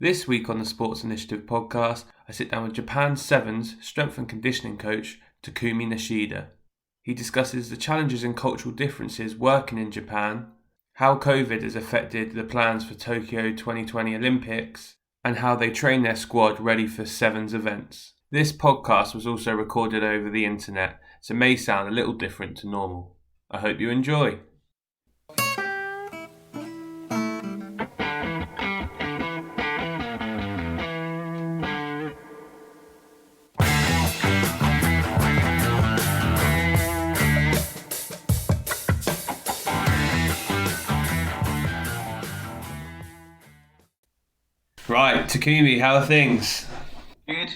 This week on the Sports Initiative podcast, I sit down with Japan Sevens strength and conditioning coach Takumi Nishida. He discusses the challenges and cultural differences working in Japan, how COVID has affected the plans for Tokyo 2020 Olympics, and how they train their squad ready for Sevens events. This podcast was also recorded over the internet, so may sound a little different to normal. I hope you enjoy. Right, Takumi, how are things? Good.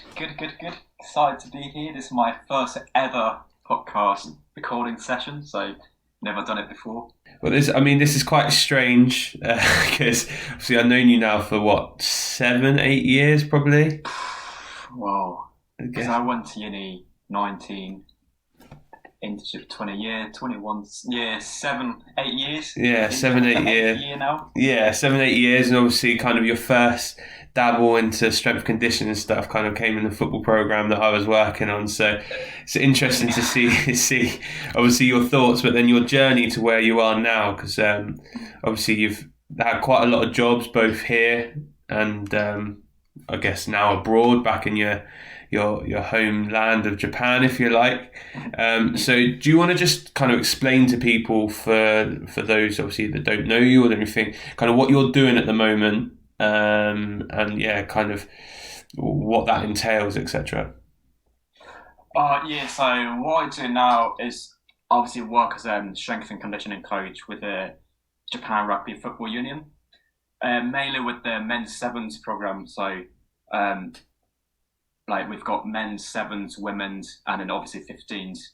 Excited to be here. This is my first ever podcast recording session, so never done it before. Well, this is quite strange because obviously I've known you now for 7, 8 years probably. Wow. Because I went to uni 19, internship 20 year, 21 year, 7, 8 years. Yeah, 7, 8 years. Year now. Yeah, 7, 8 years, and obviously kind of your first dabble into strength conditioning stuff kind of came in the football program that I was working on. So it's interesting to see obviously your thoughts, but then your journey to where you are now, because obviously you've had quite a lot of jobs both here and I guess now abroad, back in your homeland of Japan, if you like. So do you want to just kind of explain to people, for those obviously that don't know you or anything, kind of what you're doing at the moment, and kind of what that entails, etc. So what I do now is obviously work as a strength and conditioning coach with the Japan Rugby Football Union, mainly with the men's sevens program. So we've got men's sevens, women's, and then obviously 15s,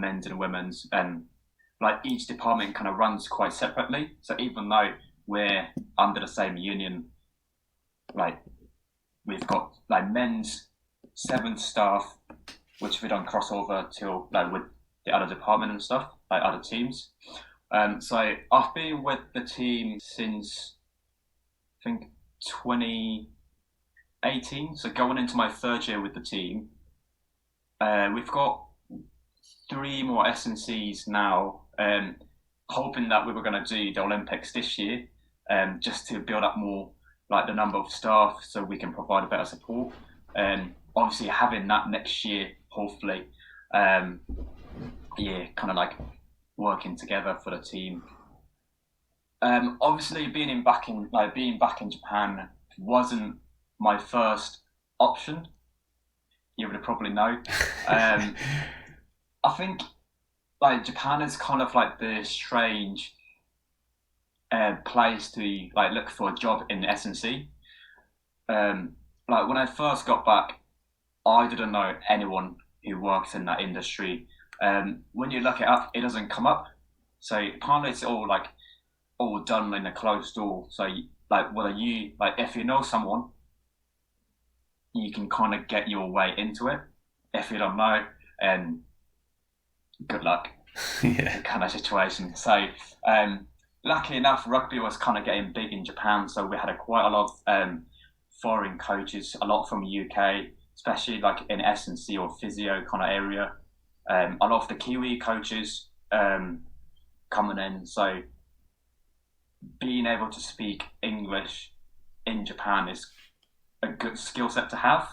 men's and women's, and each department kind of runs quite separately. So even though we're under the same union, we've got men's sevens staff, which we don't cross over till with the other department and stuff, other teams. So I've been with the team since I think 2018, so going into my third year with the team. We've got 3 more S&Cs now, hoping that we were going to do the Olympics this year, just to build up more the number of staff so we can provide a better support. Obviously having that next year, hopefully, working together for the team. Obviously being back in Japan wasn't my first option. You would probably know. I think Japan is kind of the strange place to look for a job in S&C. When I first got back, I didn't know anyone who works in that industry. When you look it up, it doesn't come up. So apparently it's all all done in a closed door. So whether you if you know someone, you can kind of get your way into it. If you don't know, good luck. Yeah. Kind of situation. So lucky enough, rugby was kind of getting big in Japan, so we had quite a lot of foreign coaches, a lot from the UK, especially in S&C or physio kind of area. A lot of the Kiwi coaches coming in, so being able to speak English in Japan is a good skill set to have,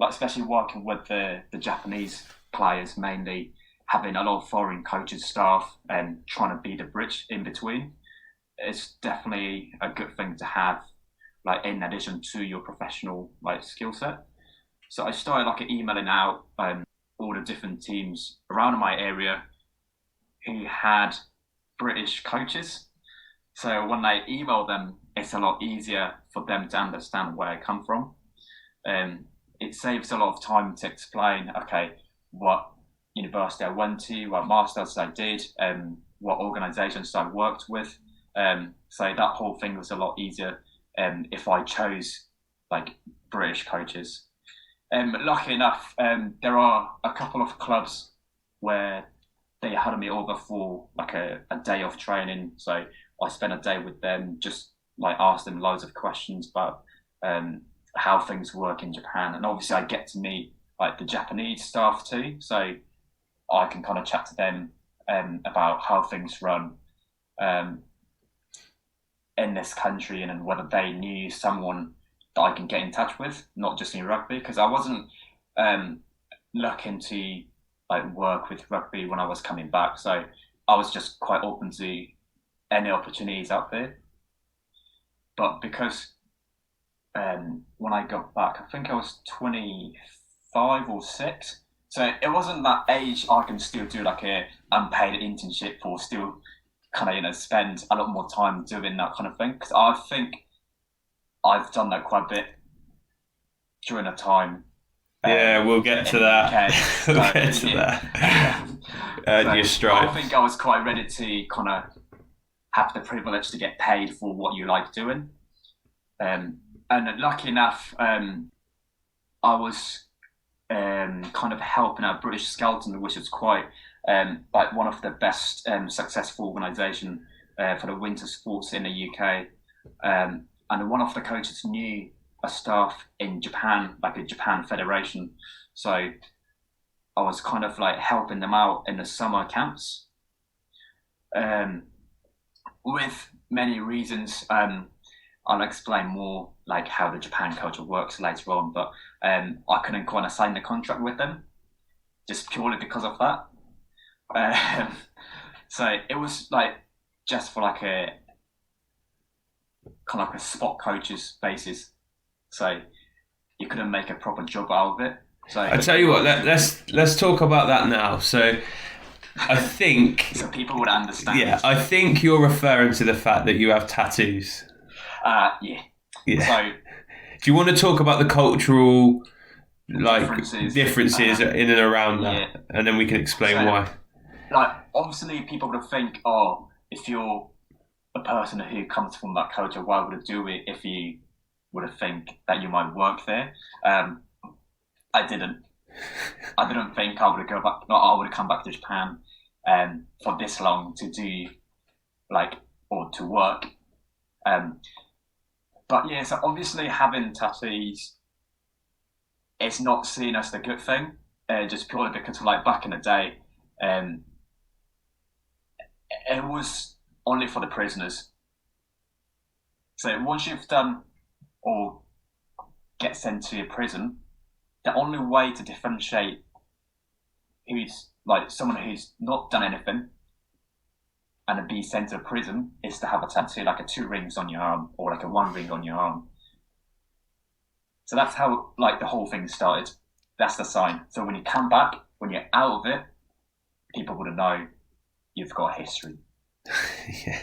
especially working with the Japanese players, mainly having a lot of foreign coaches, staff, and trying to be the bridge in between. It's definitely a good thing to have, in addition to your professional skill set. So I started emailing out all the different teams around my area who had British coaches. So when I email them, it's a lot easier for them to understand where I come from. It saves a lot of time to explain, what university I went to, what masters I did, what organisations I worked with. So that whole thing was a lot easier if I chose British coaches. Lucky enough, there are a couple of clubs where they had me over for a day of training. So I spent a day with them, just asked them loads of questions about how things work in Japan, and obviously I get to meet like the Japanese staff too, so I can kind of chat to them about how things run in this country, and whether they knew someone that I can get in touch with, not just in rugby, because I wasn't looking to like work with rugby when I was coming back, so I was just quite open to any opportunities out there. But because when I got back, I think I was 25 or 6. So it wasn't that age I can still do like a unpaid internship or still kind of, spend a lot more time doing that kind of thing. Because I think I've done that quite a bit during a time. Yeah, we'll get to that. We'll get to that. Your stripe. I think I was quite ready to kind of have the privilege to get paid for what you like doing. And lucky enough, I was kind of helping out British Skeleton, which is quite like one of the best successful organisation for the winter sports in the UK. And one of the coaches knew a staff in Japan, like a Japan federation. So I was kind of like helping them out in the summer camps. With many reasons, I'll explain more like how the Japan culture works later on, but I couldn't kind of sign the contract with them just purely because of that. So it was like just for like a kind of like a spot coaches basis. So you couldn't make a proper job out of it. So I tell you what, let's talk about that now. So I think so people would understand. Yeah, I think you're referring to the fact that you have tattoos. Yeah. So, do you want to talk about the cultural differences in and around that, and then we can explain why? Like, obviously, people would think, oh, if you're a person who comes from that culture, why would you do it if you would think that you might work there? I didn't. I didn't think I would go back. No, I would come back to Japan for this long to do or to work. But yeah, so obviously having tattoos, it's not seen as the good thing, just purely because like back in the day, it was only for the prisoners. So once you've done or get sent to a prison, the only way to differentiate who's like someone who's not done anything and be sent to prison is to have a tattoo, like a 2 rings on your arm or like a 1 ring on your arm. So that's how like the whole thing started. That's the sign. So when you come back, when you're out of it, people would know you've got history. Yeah.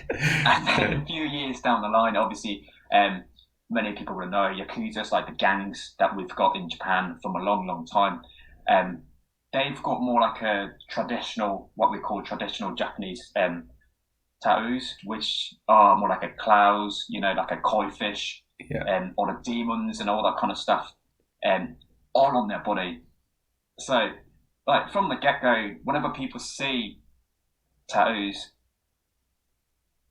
And then a few years down the line, obviously, many people will know Yakuza's, like the gangs that we've got in Japan from a long, long time. They've got more like a traditional, what we call traditional Japanese tattoos, which are more like a clouds, like a koi fish, or the demons and all that kind of stuff, all on their body. So, like from the get-go, whenever people see tattoos,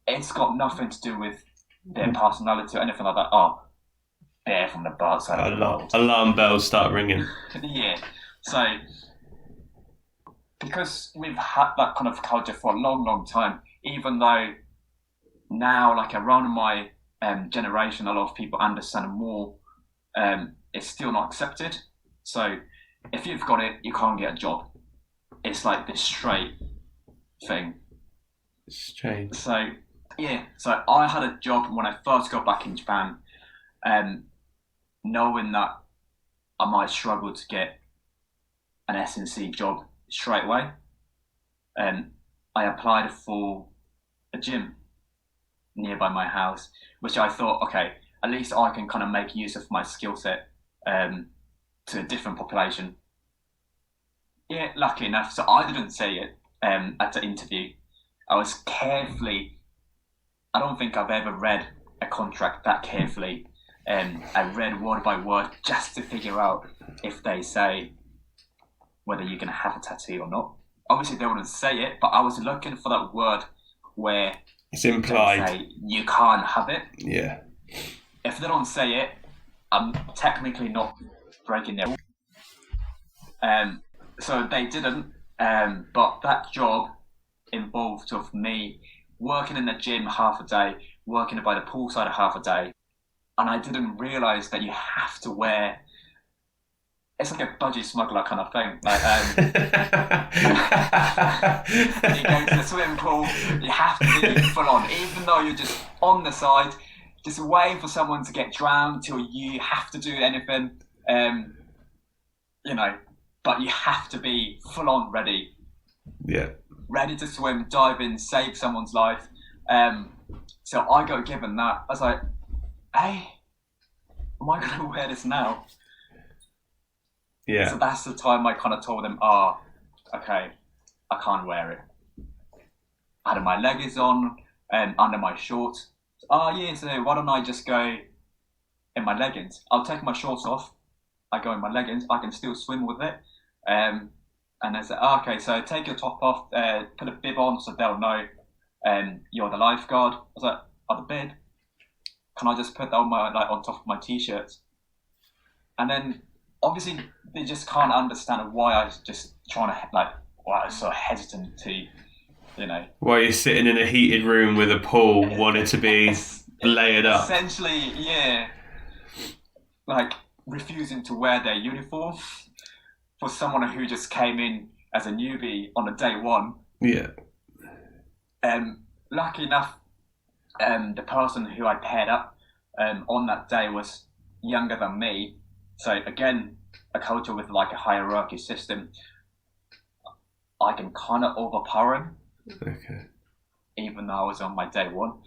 it's got nothing to do with their personality or anything like that. Oh, they're from the bad side of the world. Alarm bells start ringing. Yeah. So, because we've had that kind of culture for a long, long time, even though now, like around my generation, a lot of people understand more, it's still not accepted. So, if you've got it, you can't get a job. It's like this straight thing. Strange. So, yeah. So, I had a job when I first got back in Japan, knowing that I might struggle to get an S&C job straight away. I applied for a gym nearby my house, which I thought, okay, at least I can kind of make use of my skill set to a different population. Yeah, lucky enough. So I didn't say it at the interview. I was carefully, I don't think I've ever read a contract that carefully. I read word by word just to figure out if they say whether you're going to have a tattoo or not. Obviously, they wouldn't say it, but I was looking for that word where it's implied. They say you can't have it. Yeah. If they don't say it, I'm technically not breaking their rules. So they didn't. But that job involved of me working in the gym half a day, working by the poolside half a day, and I didn't realise that you have to wear. It's like a budgie smuggler kind of thing. Like, you go to the swimming pool, you have to be full on, even though you're just on the side, just waiting for someone to get drowned till you have to do anything. But you have to be full on ready. Yeah. Ready to swim, dive in, save someone's life. So I got given that. I was like, hey, am I going to wear this now? Yeah. So that's the time I kind of told them, okay, I can't wear it. I had my leggings on and under my shorts. So why don't I just go in my leggings? I'll take my shorts off. I go in my leggings. I can still swim with it. And they said, okay, so take your top off, put a bib on so they'll know you're the lifeguard. I was like, the bib? Can I just put that on top of my t-shirts? And then obviously they just can't understand why I was just trying to why I was so hesitant to, While you're sitting in a heated room with a pool, wanted to be layered up. Essentially, yeah. Like refusing to wear their uniform for someone who just came in as a newbie on a day one. Yeah. Lucky enough, the person who I paired up on that day was younger than me. So again, a culture with like a hierarchy system. I can kind of overpower him. Okay. Even though I was on my day one.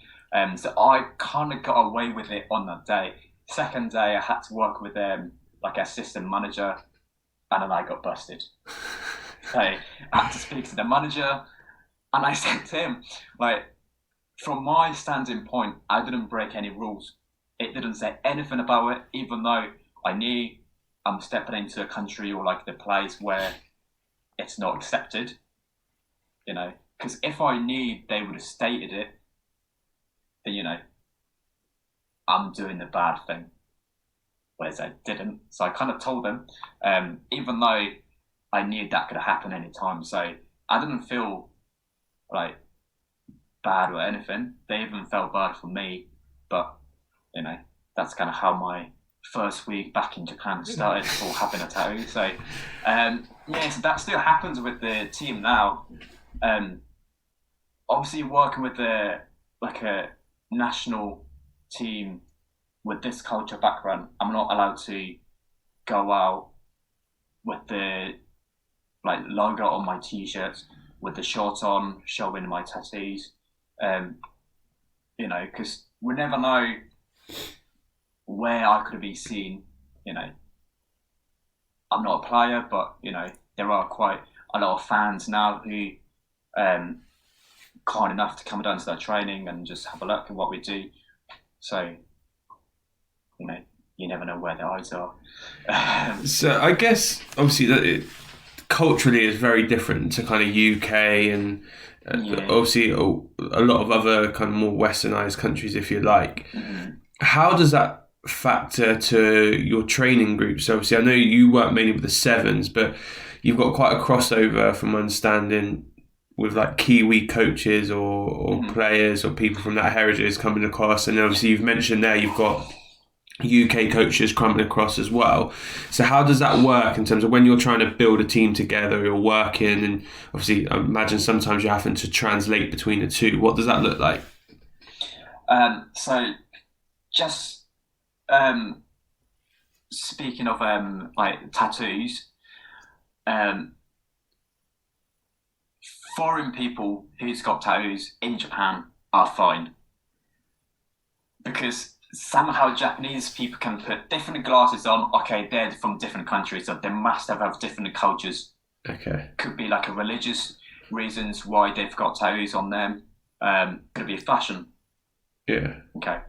So I kind of got away with it on that day. Second day, I had to work with like assistant manager, and then I got busted. So I had to speak to the manager, and I said to him, from my standing point, I didn't break any rules. It didn't say anything about it, even though I knew I'm stepping into a country or like the place where it's not accepted, because if I knew they would have stated it, then, I'm doing the bad thing. Whereas I didn't. So I kind of told them, even though I knew that could happen any time. So I didn't feel like bad or anything. They even felt bad for me. But, that's kind of how my first week back in Japan started for having a tattoo. So, so that still happens with the team now. Obviously working with a national team with this culture background, I'm not allowed to go out with the logo on my t-shirts, with the shorts on, showing my tattoos. Because we never know where I could be seen. I'm not a player, but there are quite a lot of fans now who kind enough to come down to their training and just have a look at what we do. So, you never know where their eyes are. So I guess obviously that culturally is very different to kind of UK and obviously a lot of other kind of more westernized countries, if you like. Mm-hmm. How does that factor to your training groups? So obviously I know you work mainly with the sevens, but you've got quite a crossover from my understanding with like Kiwi coaches or players or people from that heritage coming across, and obviously you've mentioned there you've got UK coaches coming across as well. So how does that work in terms of when you're trying to build a team together, you're working, and obviously I imagine sometimes you're having to translate between the two. What does that look like? So just speaking of tattoos, foreign people who's got tattoos in Japan are fine, because somehow Japanese people can put different glasses on. Okay, they're from different countries, so they must have different cultures. Okay. Could be like a religious reasons why they've got tattoos on them. Could be fashion. Yeah. Okay.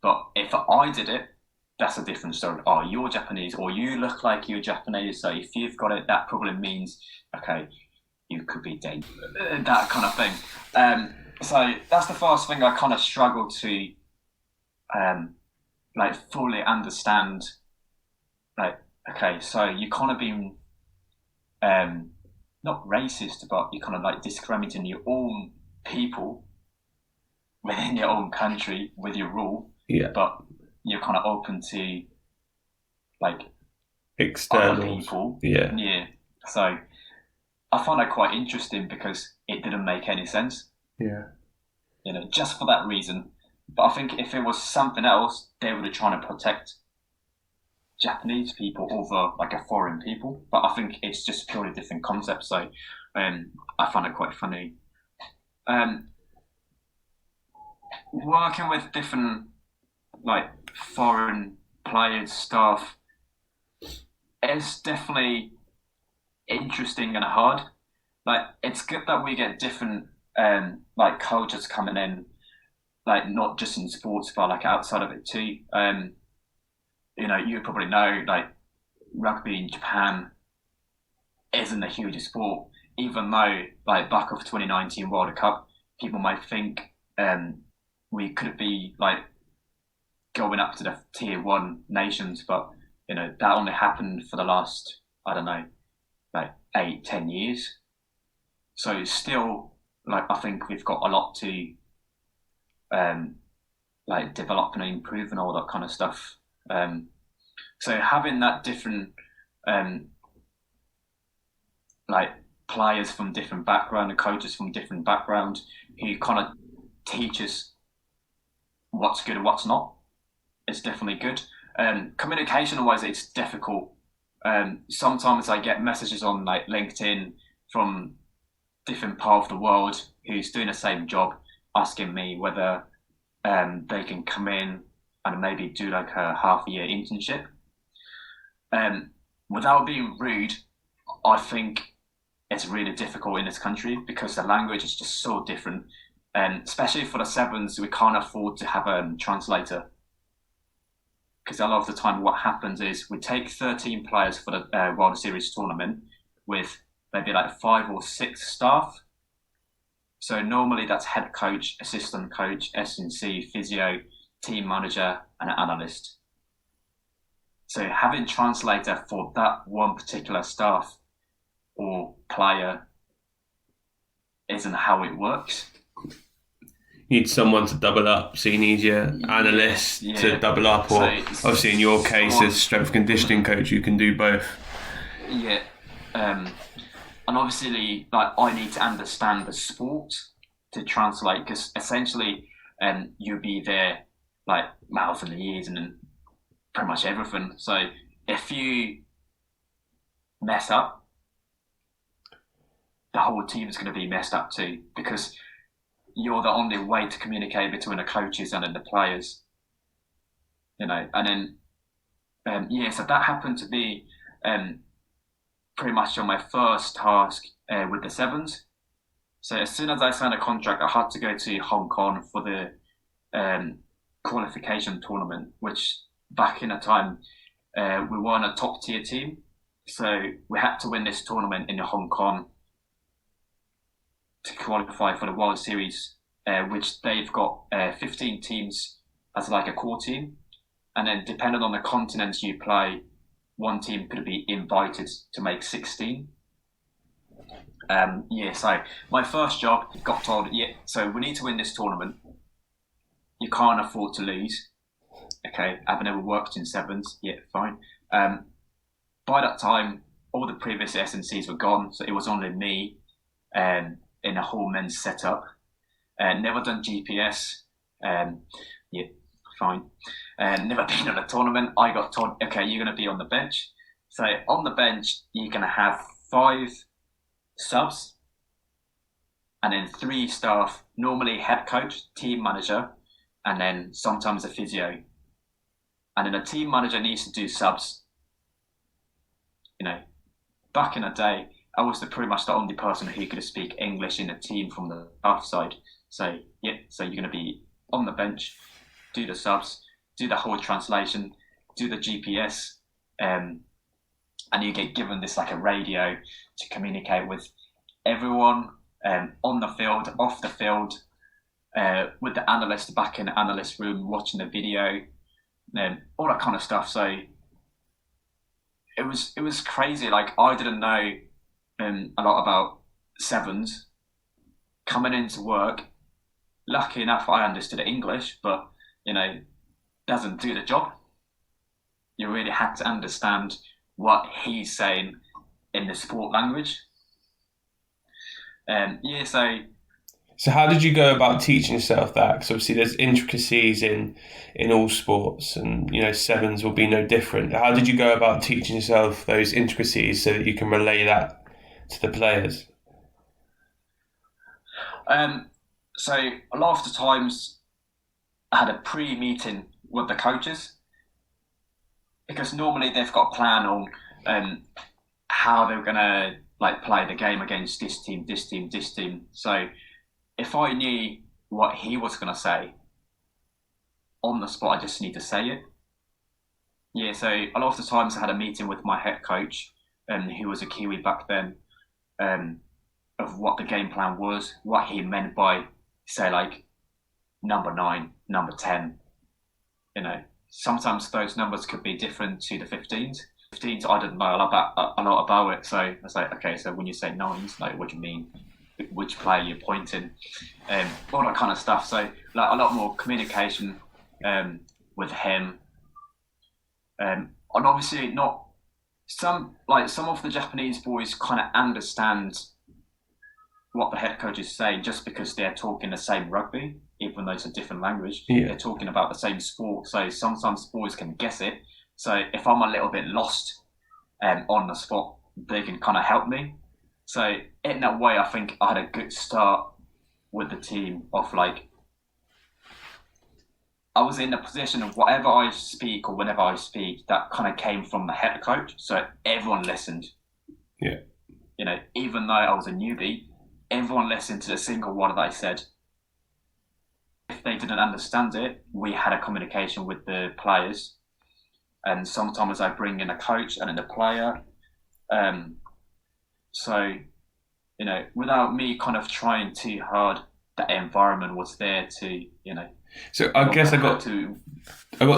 But if I did it, that's a different story. Oh, you're Japanese, or you look like you're Japanese, so if you've got it, that probably means, okay, you could be dangerous. That kind of thing. So that's the first thing I kind of struggle to fully understand like, okay, so you kind of been not racist, but you kind of like discriminating your own people within your own country with your rule, Yeah. but you're kind of open to like other Externals. people. Yeah. Yeah. So I find that quite interesting because it didn't make any sense, Yeah. just for that reason. But I think if it was something else, they would have tried to protect Japanese people over like a foreign people. But I think it's just purely different concepts. So I find it quite funny. Um, Working with different like foreign players, staff, it's definitely interesting and hard. Like it's good that we get different like cultures coming in, like not just in sports but like outside of it too. You probably know like rugby in Japan isn't a huge sport, even though like back of 2019 World Cup, people might think we could be like going up to the tier one nations, but that only happened for the last, I don't know, like 8-10 years. So still, like I think we've got a lot to like develop and improve and all that kind of stuff. So having that different like players from different background and coaches from different background who kind of teach us what's good and what's not, it's definitely good. Communication wise, it's difficult. Sometimes I get messages on like LinkedIn from different part of the world who's doing the same job, asking me whether they can come in and maybe do like a half a year internship. Without being rude, I think it's really difficult in this country because the language is just so different. And especially for the sevens, we can't afford to have a translator. Because a lot of the time what happens is we take 13 players for the World Series tournament with maybe like 5 or 6 staff. So normally that's head coach, assistant coach, S&C, physio, team manager, and an analyst. So having translator for that one particular staff or player isn't how it works. You need someone to double up, so you need your analyst to double up, or obviously in your case as strength conditioning coach you can do both. Yeah. And obviously like I need to understand the sport to translate, because essentially you'll be there like mouth and ears and pretty much everything. So if you mess up, the whole team is going to be messed up too, because you're the only way to communicate between the coaches and then the players. And then so that happened to be pretty much on my first task with the sevens. So as soon as I signed a contract, I had to go to Hong Kong for the qualification tournament, which back in the time we weren't a top tier team. So we had to win this tournament in Hong Kong to qualify for the World Series, which they've got 15 teams as like a core team. And then depending on the continents you play, one team could be invited to make 16. So my first job, got told, so we need to win this tournament. You can't afford to lose. Okay, I've never worked in sevens. Yeah, fine. By that time, all the previous S&Cs were gone, so it was only me in a whole men's setup. Never done GPS. Fine. Never been on a tournament. I got told, okay, you're going to be on the bench. So on the bench, you're going to have 5 subs and then 3 staff, normally head coach, team manager, and then sometimes a physio. And then a team manager needs to do subs. Back in the day, I was pretty much the only person who could speak English in the team from the staff side. So you're going to be on the bench, do the subs, do the whole translation, do the GPS, and you get given this like a radio to communicate with everyone on the field, off the field, with the analyst back in the analyst room watching the video, all that kind of stuff. So it was crazy. Like I didn't know a lot about sevens coming into work. Lucky enough, I understood English, but you know, doesn't do the job. You really had to understand what he's saying in the sport language. Yeah, so So how did you go about teaching yourself that? Because obviously there's intricacies in all sports, and sevens will be no different. How did you go about teaching yourself those intricacies so that you can relay that to the players? um, so a lot of the times I had a pre-meeting with the coaches because normally they've got a plan on um, how they're gonna like play the game against this team, this team, this team. So if I knew what he was gonna say on the spot, I just need to say it. Yeah, so a lot of the times I had a meeting with my head coach, who was a Kiwi back then, um, of what the game plan was, what he meant by, say, like number 9, number 10. Sometimes those numbers could be different to the 15s. 15s, I didn't know a lot about it. So I was like, okay, so when you say nines, like, what do you mean? Which player you're pointing? All that kind of stuff. So like a lot more communication with him. And obviously not some of the Japanese boys kind of understand what the head coach is saying just because they're talking the same rugby, even though it's a different language. Yeah. They're talking about the same sport, so sometimes boys can guess it. So if I'm a little bit lost on the spot, they can kind of help me. So in that way, I think I had a good start with the team of like, I was in the position of whatever I speak or whenever I speak, that kind of came from the head coach. So everyone listened. Yeah. Even though I was a newbie, everyone listened to the single word that I said. If they didn't understand it, we had a communication with the players. And sometimes I bring in a coach and then the player. So, without me kind of trying too hard, the environment was there to. So I guess I got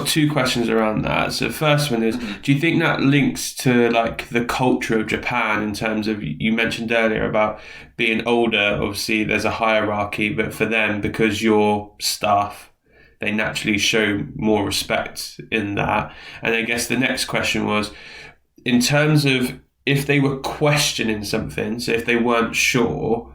two questions around that. So the first one is, do you think that links to like the culture of Japan in terms of, you mentioned earlier about being older, obviously there's a hierarchy, but for them, because you're staff, they naturally show more respect in that. And I guess the next question was, in terms of if they were questioning something, so if they weren't sure,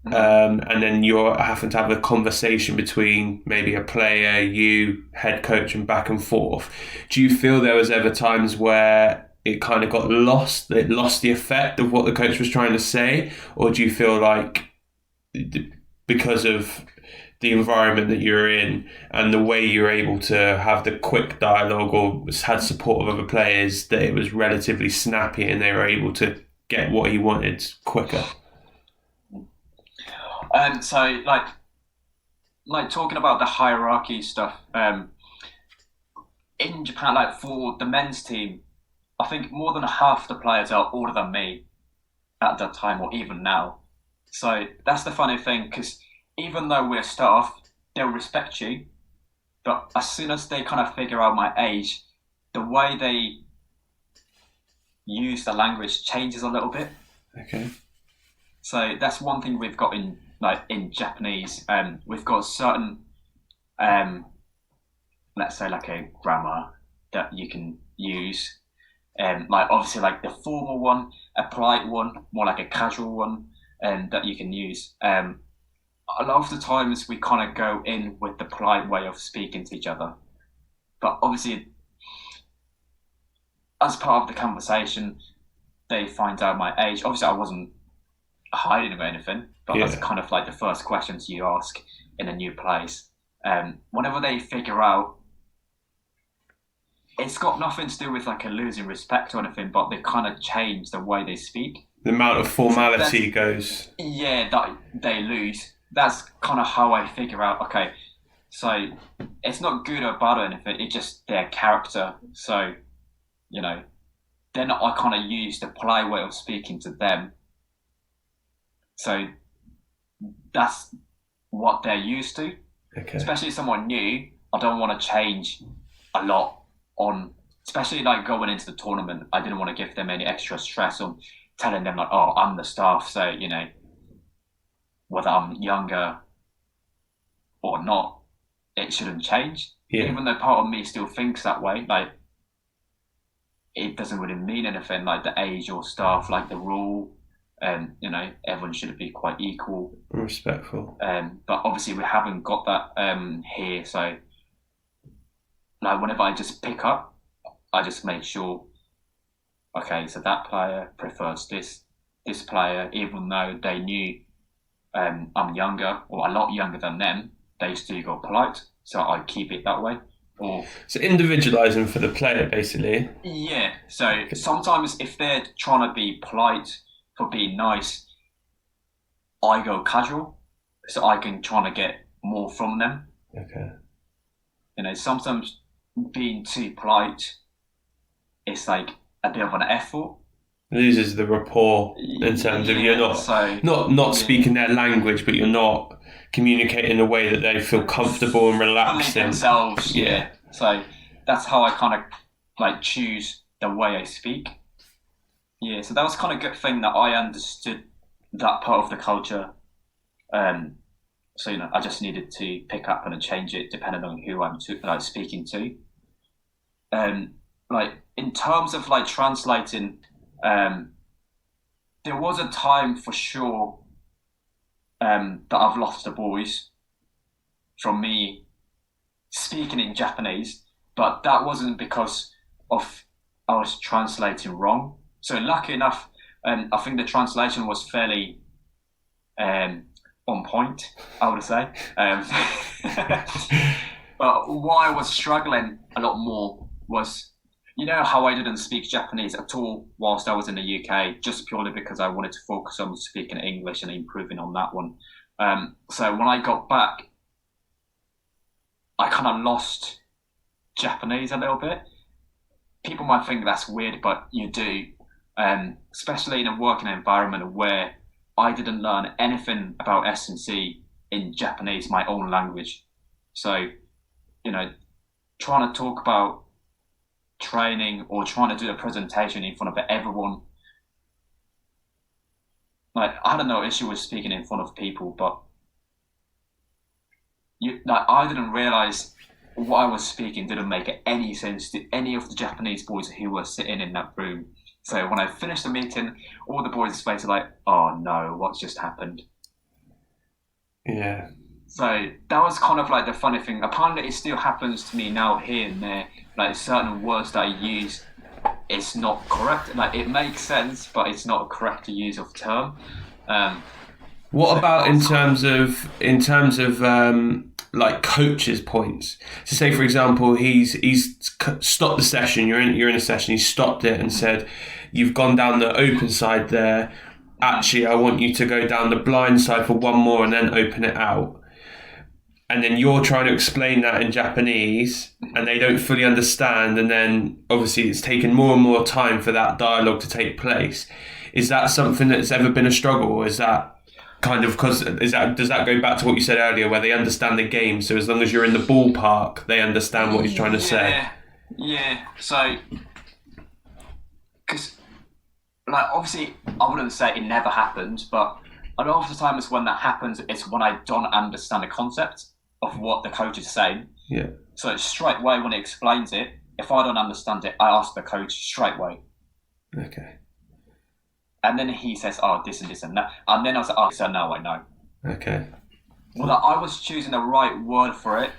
and then you're having to have a conversation between maybe a player, you, head coach, and back and forth. Do you feel there was ever times where it kind of got lost, that it lost the effect of what the coach was trying to say? Or do you feel like because of the environment that you're in and the way you're able to have the quick dialogue or had support of other players, that it was relatively snappy and they were able to get what he wanted quicker? So like talking about the hierarchy stuff, in Japan, like for the men's team, I think more than half the players are older than me at that time or even now. So that's the funny thing, because even though we're staff, they'll respect you. But as soon as they kind of figure out my age, the way they use the language changes a little bit. Okay. So that's one thing we've got in Japanese. We've got certain, let's say like a grammar that you can use. Like obviously like the formal one, a polite one, more like a casual one, that you can use. A lot of the times we kind of go in with the polite way of speaking to each other. But obviously, as part of the conversation, they find out my age. Obviously, I wasn't hiding or anything, but that's kind of like the first questions you ask in a new place. Whenever they figure out, it's got nothing to do with like a losing respect or anything, but they kind of change the way they speak. The amount of formality goes. Yeah, that they lose. That's kind of how I figure out, okay, so it's not good or bad or anything, it's just their character. So, then I kind of use the polite way of speaking to them. So that's what they're used to. Okay. Especially someone new, I don't want to change a lot on especially like going into the tournament, I didn't want to give them any extra stress on telling them like, oh, I'm the staff, so whether I'm younger or not, it shouldn't change. Yeah. Even though part of me still thinks that way, like it doesn't really mean anything. Like the age or staff, like the rule, everyone should be quite equal, respectful. But obviously we haven't got that here. So like whenever I just pick up, I just make sure, okay, so that player prefers this player, even though they knew I'm younger or a lot younger than them, they still got polite. So I keep it that way. So individualising for the player, basically. Yeah. So sometimes if they're trying to be polite for being nice, I go casual, so I can try to get more from them. Okay. Sometimes being too polite, it's like a bit of an effort. Loses the rapport in terms of you're not speaking their language, but you're not communicating in a way that they feel comfortable and relaxed themselves. Yeah. So that's how I kind of like choose the way I speak. Yeah. So that was kind of a good thing that I understood that part of the culture. So I just needed to pick up and change it depending on who I'm speaking to. Like in terms of like translating. There was a time for sure that I've lost the boys from me speaking in Japanese, but that wasn't because of I was translating wrong. So lucky enough, I think the translation was fairly on point, I would say. But why I was struggling a lot more was, how I didn't speak Japanese at all whilst I was in the UK, just purely because I wanted to focus on speaking English and improving on that one. So when I got back, I kind of lost Japanese a little bit. People might think that's weird, but you do, especially in a working environment where I didn't learn anything about S&C in Japanese, my own language. So, trying to talk about training or trying to do a presentation in front of everyone, like I had no issue with speaking in front of people, but I didn't realize what I was speaking didn't make any sense to any of the Japanese boys who were sitting in that room. So when I finished the meeting, all the boys' faces were like, "Oh no, what's just happened?" Yeah. So that was kind of like the funny thing. Apparently, it still happens to me now here and there. Like certain words that I use, it's not correct. Like it makes sense, but it's not a correct use of term. What about in terms of like coaches' points? So say for example, he's stopped the session. You're in a session. He stopped it and said, "You've gone down the open side there. Actually, I want you to go down the blind side for one more and then open it out." And then you're trying to explain that in Japanese and they don't fully understand, and then obviously it's taken more and more time for that dialogue to take place. Is that something that's ever been a struggle, or is that kind of does that go back to what you said earlier, where they understand the game, so as long as you're in the ballpark they understand what he's trying to say? Yeah, so because like obviously I wouldn't say it never happened, but a lot of the time it's when that happens, it's when I don't understand the concept of what the coach is saying. Yeah. So straight away when he explains it, if I don't understand it, I ask the coach straight away. Okay. And then he says, "Oh, this and this and that," and then I was like, "Oh, so now I know." Okay. Well, that I was choosing the right word for it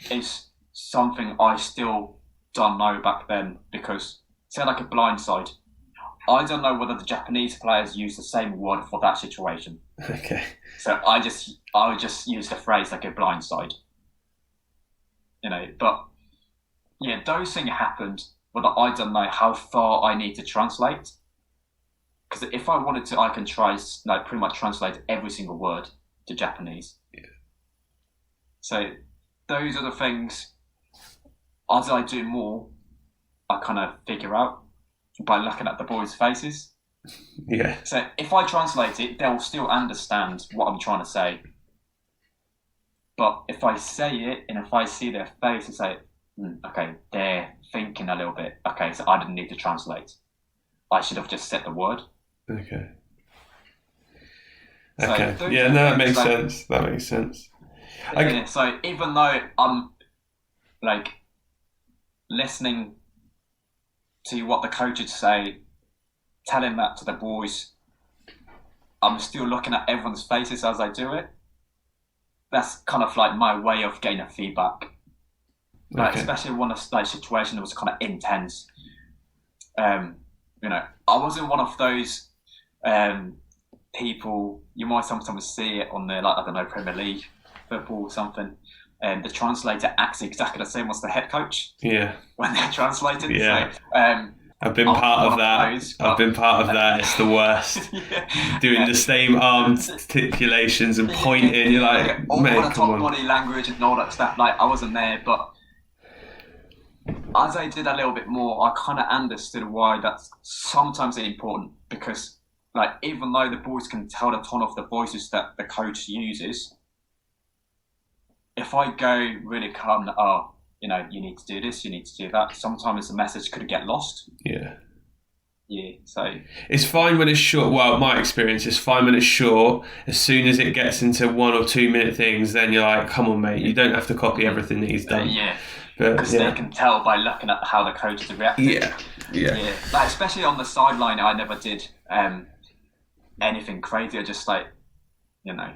is something I still don't know back then, because say like a blindside, I don't know whether the Japanese players use the same word for that situation. Okay. So I would just use the phrase like a blindside. But yeah, those things happened, but I don't know how far I need to translate. Because if I wanted to, I can try like pretty much translate every single word to Japanese. Yeah. So those are the things, as I do more, I kind of figure out by looking at the boys' faces. Yeah. So if I translate it, they'll still understand what I'm trying to say. But if I say it and if I see their face and say, okay, they're thinking a little bit. Okay, so I didn't need to translate. I should have just said the word. Okay. So Okay. those Yeah, are no, that things makes like, sense. That makes sense. yeah. So even though I'm like listening to what the coaches say, telling that to the boys, I'm still looking at everyone's faces as I do it. That's kind of like my way of getting feedback. Like, Okay. especially when a like situation that was kind of intense. You know, I wasn't one of those people. You might sometimes see it on the, like, I don't know, Premier League football or something. And the translator acts exactly the same as the head coach Yeah. when they're translating. Yeah. So I've been I part wasn't of one that. those, I've but been part of that. It's the worst. Doing the same arm articulations and pointing. You're like, all mate, the come top on. body language and all that stuff. Like, I wasn't there, but as I did a little bit more, I kind of understood why that's sometimes important, because, like, even though the boys can tell the tone of the voices that the coach uses, if I go really calm, oh, you know, you need to do this, you need to do that, sometimes the message could get lost. Yeah. Yeah, so It's fine when it's short. Well, my experience is fine when it's short. As soon as it gets into 1 or 2 minute things, then you're like, come on, mate, you don't have to copy everything that he's done. yeah, But because they can tell by looking at how the coaches are reacting. Yeah. Like, especially on the sideline, I never did anything crazy. I just, like, you know,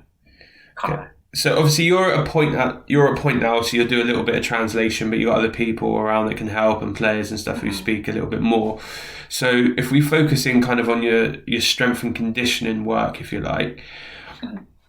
kind of. So obviously you're at a point now, so you'll do a little bit of translation, but you've got other people around that can help, and players and stuff who speak a little bit more. So if we focus in kind of on your strength and conditioning work, if you like,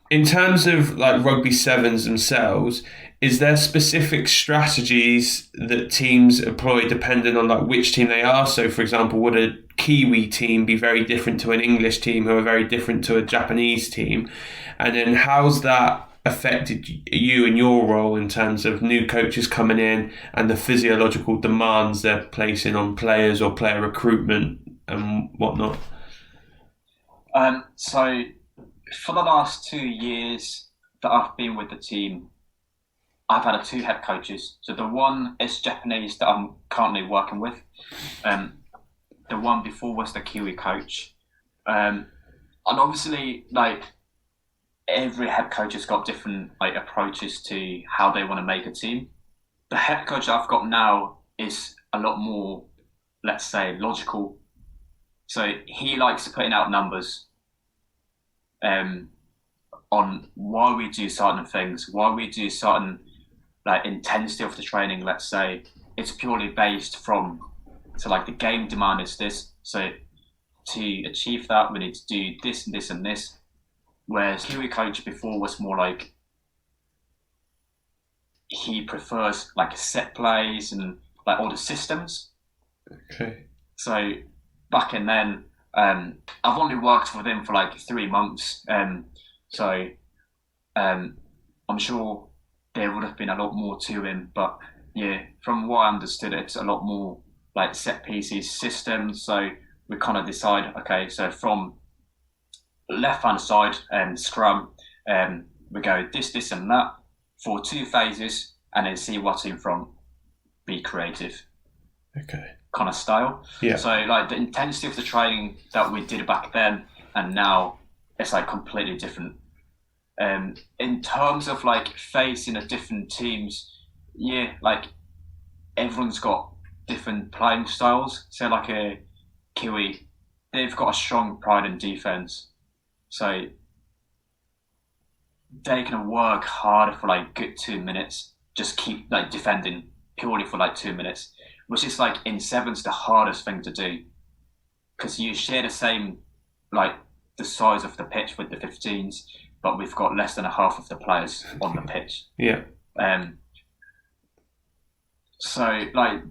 in terms of like rugby sevens themselves, is there specific strategies that teams employ depending on like which team they are? So for example, would a Kiwi team be very different to an English team, who are very different to a Japanese team? And then how's that affected you and your role in terms of new coaches coming in and the physiological demands they're placing on players or player recruitment and whatnot? So for the last 2 years that I've been with the team, I've had two head coaches. So the one is Japanese that I'm currently working with. The one before was the Kiwi coach. And obviously, like, every head coach has got different, like, approaches to how they want to make a team. The head coach I've got now is a lot more, let's say, logical. So he likes putting out numbers on why we do certain things, why we do certain, like, intensity of the training. Let's say it's purely based from, so, like, the game demand is this. So to achieve that, we need to do this and this and this. Whereas Kiwi coach before was more like, he prefers like set plays and like all the systems. Okay. So back in then, I've only worked with him for like 3 months, so I'm sure there would have been a lot more to him. But yeah, from what I understood, it's a lot more like set pieces, systems. So we kind of decide, okay, so from left hand side scrum, we go this and that for 2 phases, and then see what's in front. Be creative. Okay. Kind of style. Yeah. So like the intensity of the training that we did back then and now, it's like completely different. In terms of like facing the different teams, yeah, like everyone's got different playing styles. So like a Kiwi, they've got a strong pride in defense. So they can work hard for like good 2 minutes, just keep like defending purely for like 2 minutes, which is like in sevens the hardest thing to do, because you share the same, like, the size of the pitch with the 15s, but we've got less than a half of the players on the pitch. Yeah. So like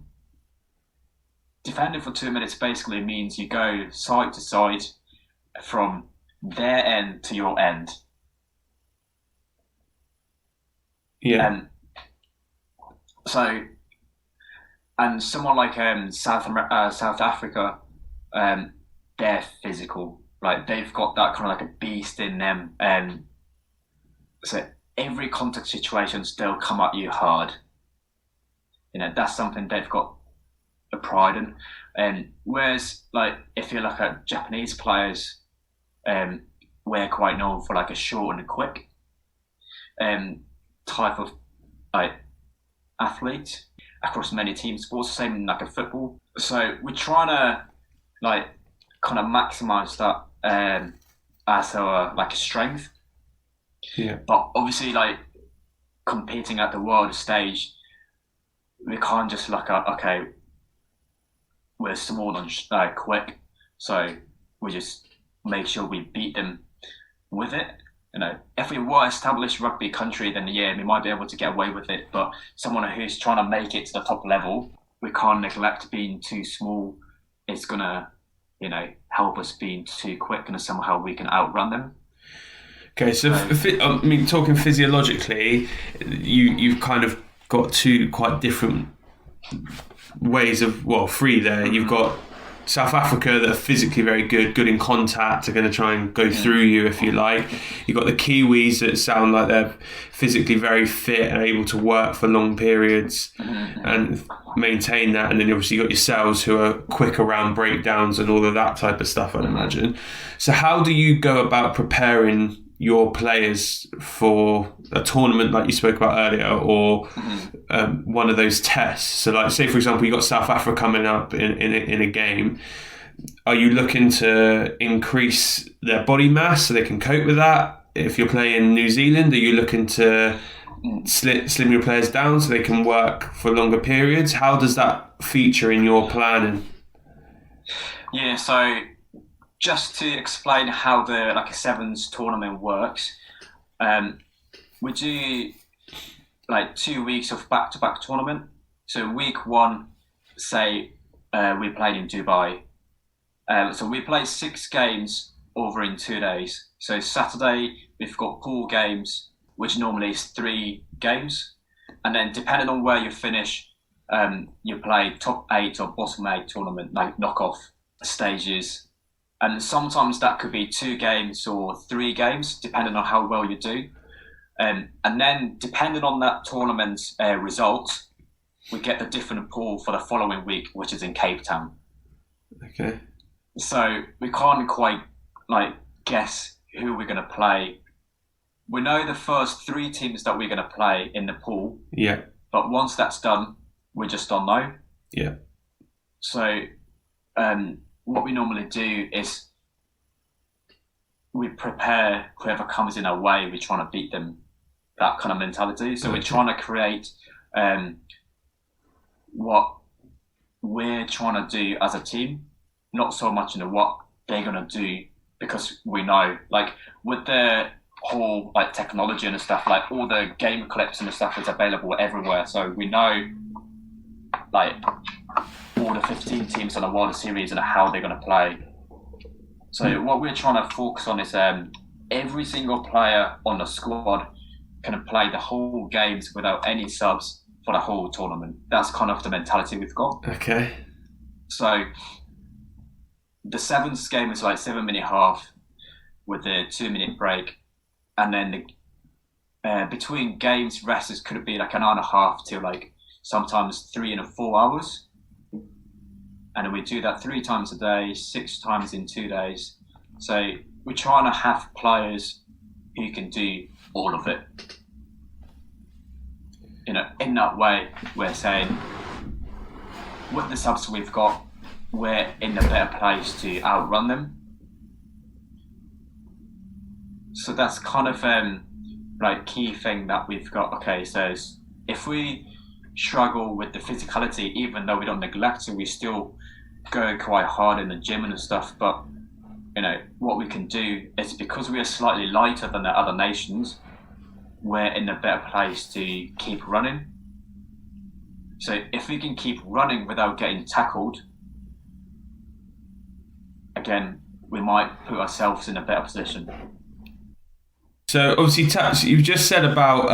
defending for 2 minutes basically means you go side to side from their end to your end. Yeah. So, and someone like South Africa, they're physical. Like, they've got that kind of like a beast in them. So every contact situation, they'll come at you hard. that's something they've got a pride in. And whereas like if you look at Japanese players, we're quite known for like a short and a quick type of like athlete across many team sports, same in like a football. So we're trying to like kind of maximize that as our like strength. Yeah. But obviously, like competing at the world stage, we can't just look at okay, we're small and quick, so we just make sure we beat them with it. If we were established rugby country, then yeah, we might be able to get away with it. But someone who's trying to make it to the top level, we can't neglect being too small. It's gonna, help us being too quick, and somehow we can outrun them. Okay, so talking physiologically, you've kind of got two quite different ways of three there. You've got South Africa that are physically very good in contact, are going to try and go through you if you like. You've got the Kiwis that sound like they're physically very fit and able to work for long periods and maintain that. And then obviously you've got yourselves who are quick around breakdowns and all of that type of stuff, I'd imagine. So how do you go about preparing your players for a tournament like you spoke about earlier, or one of those tests? So like say for example you got South Africa coming up in a game, are you looking to increase their body mass so they can cope with that? If you're playing New Zealand, are you looking to slim your players down so they can work for longer periods? How does that feature in your planning? Yeah, so just to explain how a sevens tournament works, we do like 2 weeks of back-to-back tournament. So week one, say we played in Dubai. So we play 6 games over in 2 days. So Saturday we've got pool games, which normally is 3 games, and then depending on where you finish, you play top 8 or bottom 8 tournament, like knockoff stages. And sometimes that could be 2 games or 3 games, depending on how well you do. And then, depending on that tournament's results, we get the different pool for the following week, which is in Cape Town. Okay. So we can't quite guess who we're going to play. We know the first 3 teams that we're going to play in the pool. Yeah. But once that's done, we just don't know. Yeah. So what we normally do is we prepare whoever comes in our way, we're trying to beat them, that kind of mentality. So we're trying to create what we're trying to do as a team, not so much what they're going to do, because we know, with the whole technology and stuff, all the game clips and stuff is available everywhere. So we know all the 15 teams on the World Series and how they're going to play. So what we're trying to focus on is every single player on the squad can play the whole games without any subs for the whole tournament. That's kind of the mentality we've got. Okay. So the sevens game is 7-minute half with a 2-minute break, and then between games rests could be an hour and a half to sometimes 3 and 4 hours. And we do that 3 times a day, 6 times in 2 days. So we're trying to have players who can do all of it. In that way, we're saying, with the subs we've got, we're in a better place to outrun them. So that's kind of key thing that we've got. Okay, so if we struggle with the physicality, even though we don't neglect it, we still go quite hard in the gym and stuff. But what we can do is, because we are slightly lighter than the other nations, we're in a better place to keep running. So if we can keep running without getting tackled, again, we might put ourselves in a better position. So obviously, Taps, you've just said about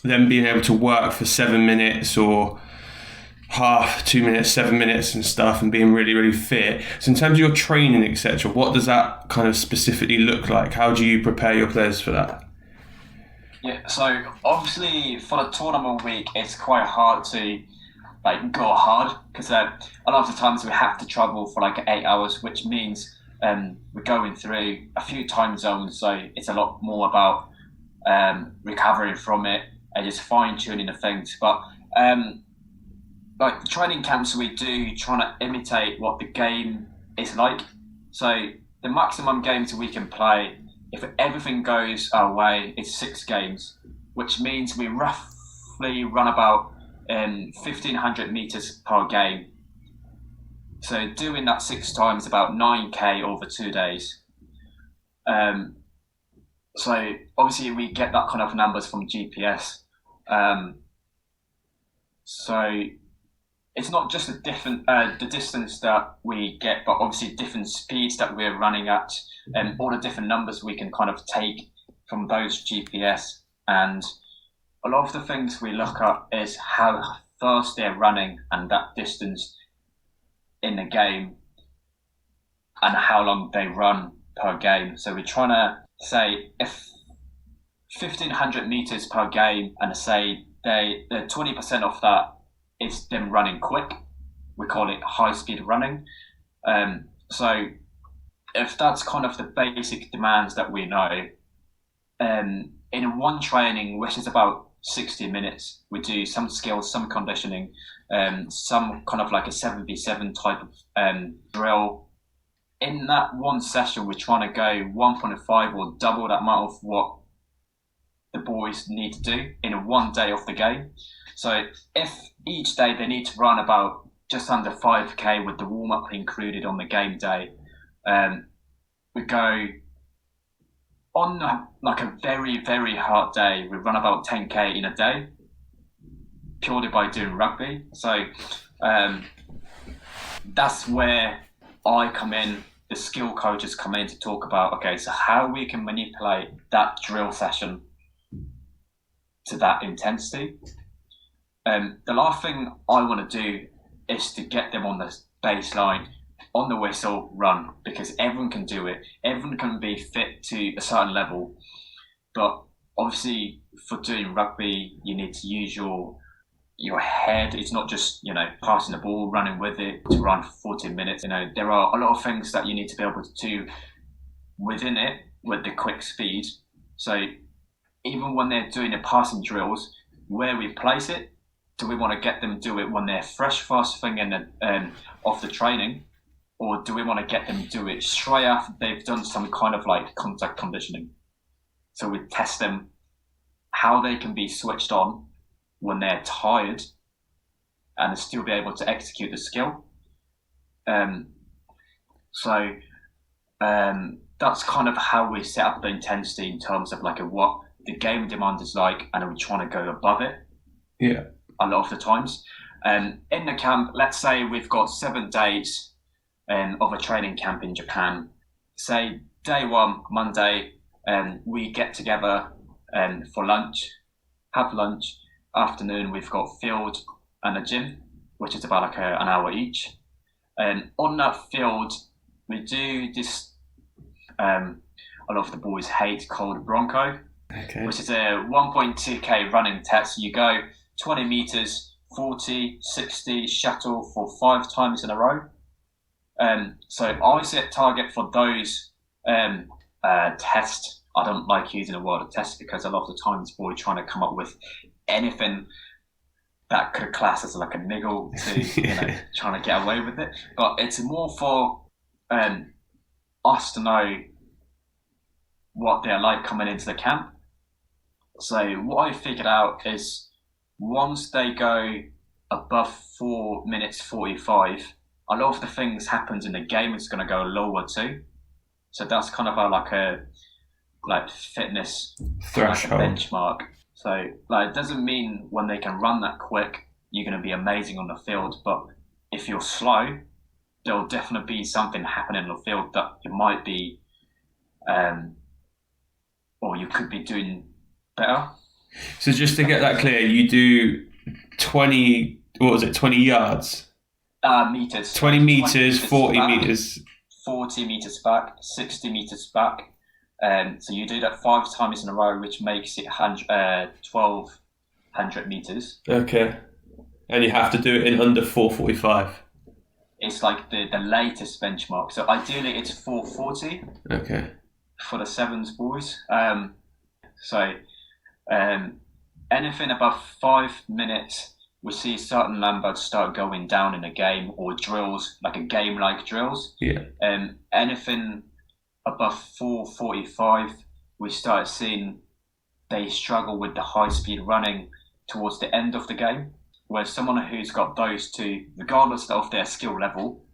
them being able to work for 7 minutes or half, 2 minutes, 7 minutes and stuff, and being really, really fit. So in terms of your training, etc., what does that kind of specifically look like? How do you prepare your players for that? Yeah, so obviously for the tournament week, it's quite hard to like go hard, because a lot of the times we have to travel for like 8 hours, which means we're going through a few time zones, so it's a lot more about recovering from it and just fine tuning the things. But like the training camps we do, trying to imitate what the game is like. So the maximum games we can play, if everything goes our way, is 6 games, which means we roughly run about 1,500 meters per game. So doing that 6 times, about 9k over 2 days. So obviously we get that kind of numbers from GPS. So it's not just the distance that we get, but obviously different speeds that we're running at, and all the different numbers we can kind of take from those GPS. And a lot of the things we look at is how fast they're running and that distance in the game, and how long they run per game. So we're trying to say if 1,500 meters per game, and say the 20% of that is them running quick, we call it high speed running. So if that's kind of the basic demands that we know, in one training, which is about 60 minutes, we do some skills, some conditioning, some kind of like a 7v7 type of drill. In that one session, we're trying to go 1.5 or double that amount of what the boys need to do in one day of the game. So if each day they need to run about just under 5k with the warm-up included on the game day, we go on like a very, very hard day, we run about 10k in a day, purely by doing rugby. So that's where I come in, the skill coaches come in to talk about, okay, so how we can manipulate that drill session to that intensity. The last thing I want to do is to get them on the baseline, on the whistle, run, because everyone can do it. Everyone can be fit to a certain level, but obviously for doing rugby, you need to use your head. It's not just, passing the ball, running with it to run for 40 minutes. There are a lot of things that you need to be able to do within it with the quick speed. So even when they're doing the passing drills, where we place it, do we want to get them do it when they're fresh first thing off the training, or do we want to get them do it straight after they've done some kind of like contact conditioning? So we test them how they can be switched on when they're tired and still be able to execute the skill. So that's kind of how we set up the intensity in terms of like what the game demand is like, and we're trying to go above it. Yeah. A lot of the times. In the camp, let's say we've got 7 days of a training camp in Japan. Say day 1, Monday, we get together for lunch, have lunch. Afternoon, we've got field and a gym, which is about like an hour each. And on that field, we do this, a lot of the boys hate, called Bronco, okay, which is a 1.2k running test. You go 20 meters, 40, 60, shuttle for 5 times in a row. So I set target for those tests. I don't like using the word test, because a lot of the times we're trying to come up with anything that could class as like a niggle to trying to get away with it. But it's more for us to know what they're like coming into the camp. So what I figured out is, once they go above 4 minutes 45, a lot of the things happens in the game is going to go lower too. So that's kind of a fitness threshold, like a benchmark. So it doesn't mean when they can run that quick, you're going to be amazing on the field. But if you're slow, there'll definitely be something happening on the field that you might be, or you could be doing better. So just to get that clear, you do 20, 20 yards? Meters. 20 meters, 40 back, meters. 40 meters back, 60 meters back. So you do that 5 times in a row, which makes it 1,200 meters. Okay. And you have to do it in under 4:45. It's like the latest benchmark. So ideally it's 4:40 Okay. for the sevens boys. So anything above 5 minutes, we see certain numbers start going down in a game, or drills, like a game-like drills. Yeah. Anything above 4:45, we start seeing they struggle with the high-speed running towards the end of the game. Whereas someone who's got those two, regardless of their skill level,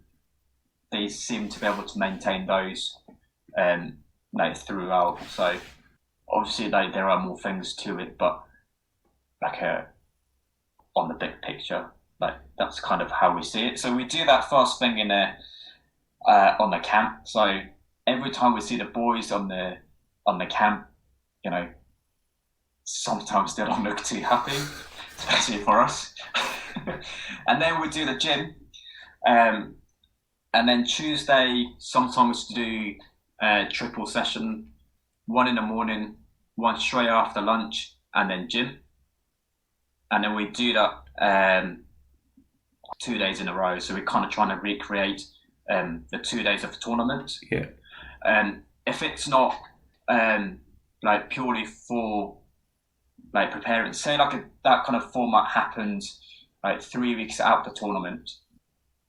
they seem to be able to maintain those throughout. So obviously, there are more things to it, but on the big picture, that's kind of how we see it. So we do that first thing in on the camp. So every time we see the boys on the camp, sometimes they don't look too happy, especially for us. And then we do the gym, and then Tuesday sometimes do a triple session, one in the morning, one straight after lunch, and then gym. And then we do that 2 days in a row. So we're kind of trying to recreate the 2 days of the tournament. Yeah. If it's not purely for preparing, say that kind of format happened 3 weeks out the tournament.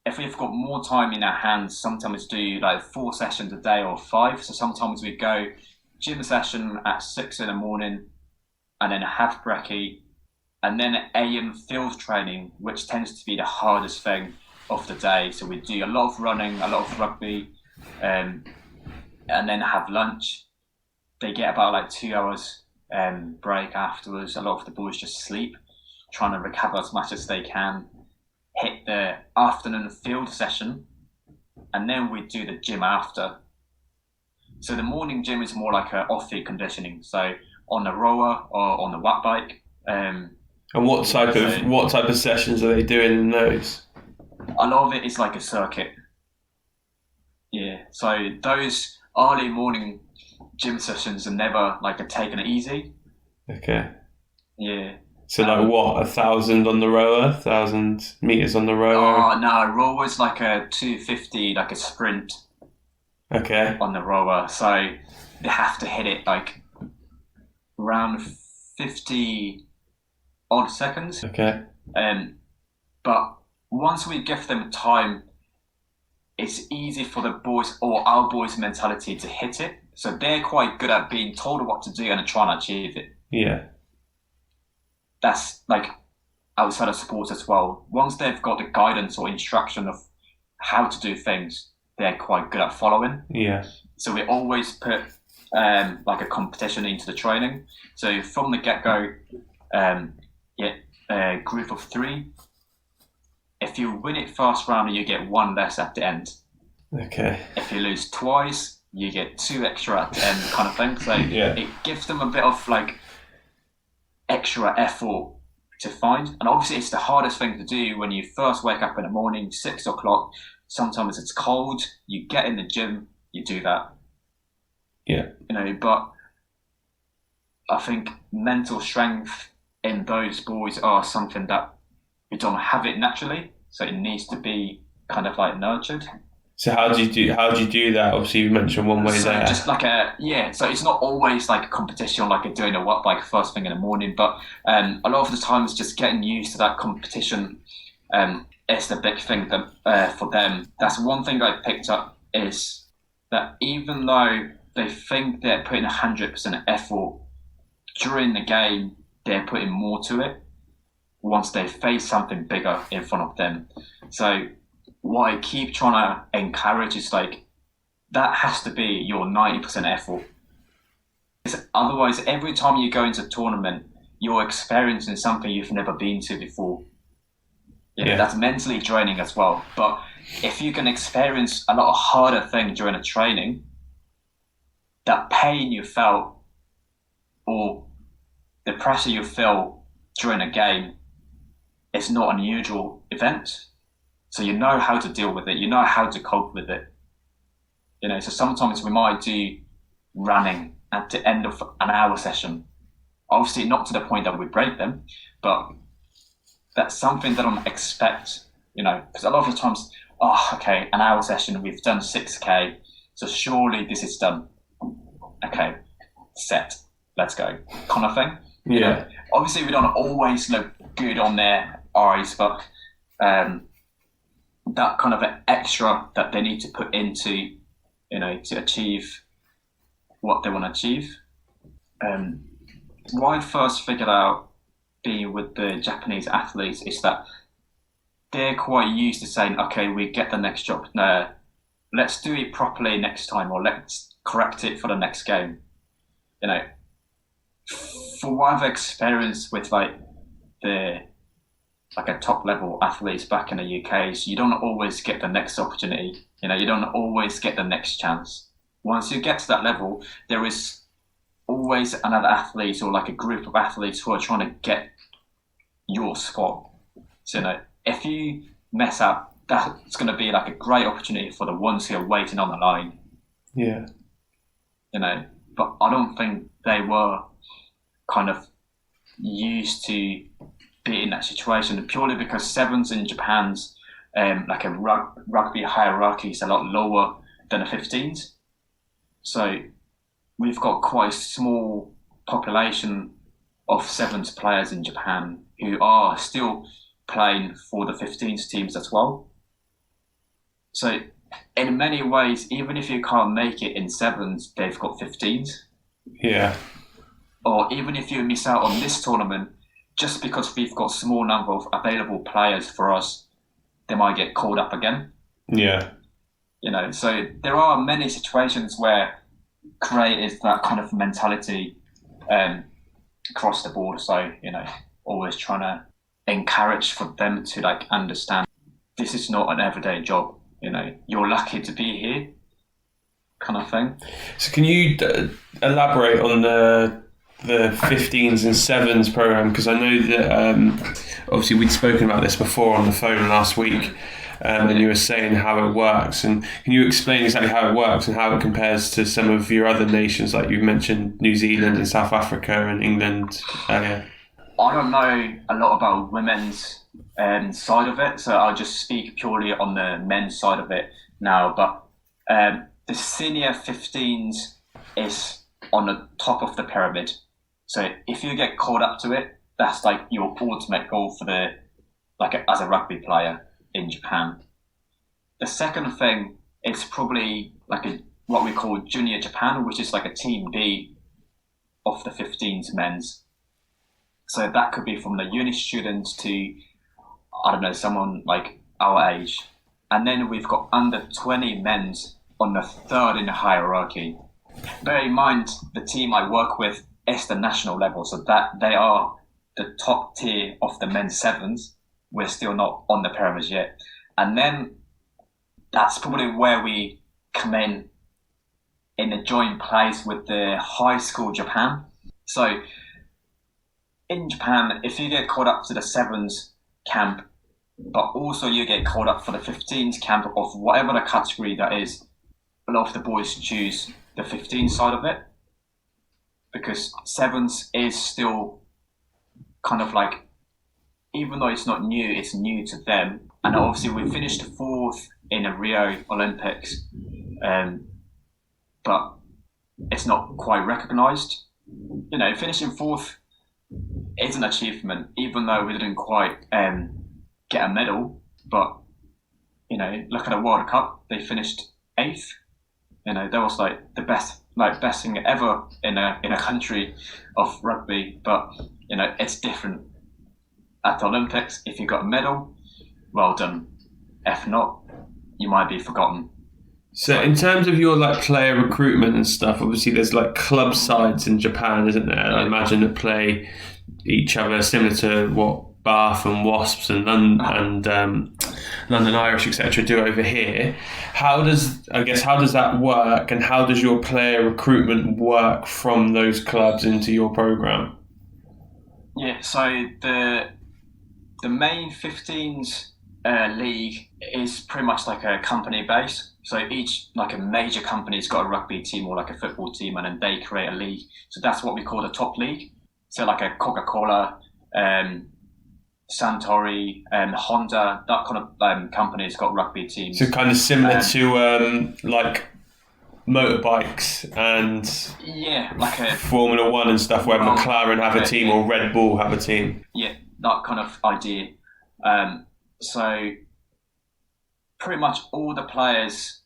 If we've got more time in our hands, sometimes do 4 sessions a day or 5. So sometimes we go gym session at 6 in the morning, and then a half brekkie, and then AM field training, which tends to be the hardest thing of the day. So we do a lot of running, a lot of rugby, and then have lunch. They get about 2 hours break afterwards. A lot of the boys just sleep, trying to recover as much as they can. Hit the afternoon field session, and then we do the gym after. So the morning gym is more like a off-field conditioning. So on the rower or on the watt bike. And what type of sessions are they doing in those? A lot of it is like a circuit. Yeah. So those early morning gym sessions are never taking it easy. Okay. Yeah. So 1,000 on the rower, 1,000 meters on the rower? Oh no, rower's like a 250, like a sprint. Okay. On the rower, so they have to hit it around 50 odd seconds. Okay. But once we give them time, it's easy for the boys, or our boys' mentality, to hit it. So they're quite good at being told what to do and trying to achieve it. Yeah. That's outside of sports as well. Once they've got the guidance or instruction of how to do things, they're quite good at following. Yeah. So we always put a competition into the training. So from the get-go, a group of 3. If you win it first round, you get 1 less at the end. Okay. If you lose twice, you get 2 extra at the end, kind of thing. So It gives them a bit of extra effort to find. And obviously it's the hardest thing to do when you first wake up in the morning, 6 o'clock. Sometimes it's cold, you get in the gym, you do that. Yeah. But I think mental strength in those boys are something that we don't have it naturally. So it needs to be kind of nurtured. So how do you do that? Obviously you mentioned one way there. Just so it's not always a competition, doing a watt bike first thing in the morning, but a lot of the time it's just getting used to that competition. It's the big thing for them. That's one thing I picked up, is that even though they think they're putting 100% effort during the game, they're putting more to it once they face something bigger in front of them. So what I keep trying to encourage is that has to be your 90% effort. Because otherwise, every time you go into a tournament, you're experiencing something you've never been to before. That's mentally draining as well. But if you can experience a lot of harder things during a training, that pain you felt or the pressure you feel during a game is not an unusual event. So you know how to deal with it. You know how to cope with it. So sometimes we might do running at the end of an hour session. Obviously not to the point that we break them, but that's something they don't expect, because a lot of the times, oh, okay, an hour session, we've done 6K, so surely this is done. Okay, set, let's go, kind of thing. Yeah. Obviously, we don't always look good on their eyes, but that kind of an extra that they need to put into, to achieve what they want to achieve. What I first figured out being with the Japanese athletes is that they're quite used to saying, okay, we get the next job. No, let's do it properly next time, or let's correct it for the next game. For what I've experienced with a top level athletes back in the UK, is you don't always get the next opportunity. You don't always get the next chance. Once you get to that level, there is always another athlete or a group of athletes who are trying to get your spot. So if you mess up, that's going to be a great opportunity for the ones who are waiting on the line. Yeah. But I don't think they were kind of used to be in that situation, purely because sevens in Japan's rugby hierarchy is a lot lower than the 15s. So we've got quite a small population of sevens players in Japan who are still playing for the 15s teams as well. So in many ways, even if you can't make it in sevens, they've got 15s. Yeah. Or even if you miss out on this tournament, just because we've got a small number of available players for us, they might get called up again. Yeah. So there are many situations where created that kind of mentality across the board. So, always trying to encourage for them to understand this is not an everyday job. You're lucky to be here, kind of thing. So can you elaborate on the 15s and 7s program? Because I know that obviously we'd spoken about this before on the phone last week, and you were saying how it works. And can you explain exactly how it works and how it compares to some of your other nations, like you mentioned New Zealand and South Africa and England earlier? I don't know a lot about women's side of it, so I'll just speak purely on the men's side of it now. But the senior 15s is on the top of the pyramid. So if you get called up to it, that's your ultimate goal for as a rugby player in Japan. The second thing is probably what we call Junior Japan, which is a Team B of the 15s men's. So that could be from the uni students to, I don't know, someone our age. And then we've got under 20 men's on the third in the hierarchy. Bear in mind, the team I work with is the national level, so that they are the top tier of the men's sevens. We're still not on the pyramid yet. And then that's probably where we come in a joint place with the high school Japan. So in Japan, if you get called up to the sevens camp, but also you get called up for the 15s camp of whatever the category that is, a lot of the boys choose the 15 side of it, because sevens is still kind of even though it's not new, it's new to them. And obviously we finished fourth in the Rio Olympics, but it's not quite recognised. Finishing fourth is an achievement, even though we didn't quite get a medal. But look at the World Cup, they finished 8th. That was the best thing ever in a country of rugby. But it's different at the Olympics. If you got a medal, well done. If not, you might be forgotten. So in terms of your player recruitment and stuff, obviously there's club sides in Japan, isn't there? I imagine that play each other, similar to what Bath and Wasps and London Irish, etc. do over here. How does that work, and how does your player recruitment work from those clubs into your program? Yeah, so the main 15s league is pretty much a company base. So each a major company's got a rugby team or a football team, and then they create a league. So that's what we call the top league. So a Coca-Cola Santori, Honda, that kind of companies got rugby teams. So kind of similar to like motorbikes and yeah, like a Formula One and stuff, where McLaren have a team or Red Bull have a team. Yeah, that kind of idea. So pretty much all the players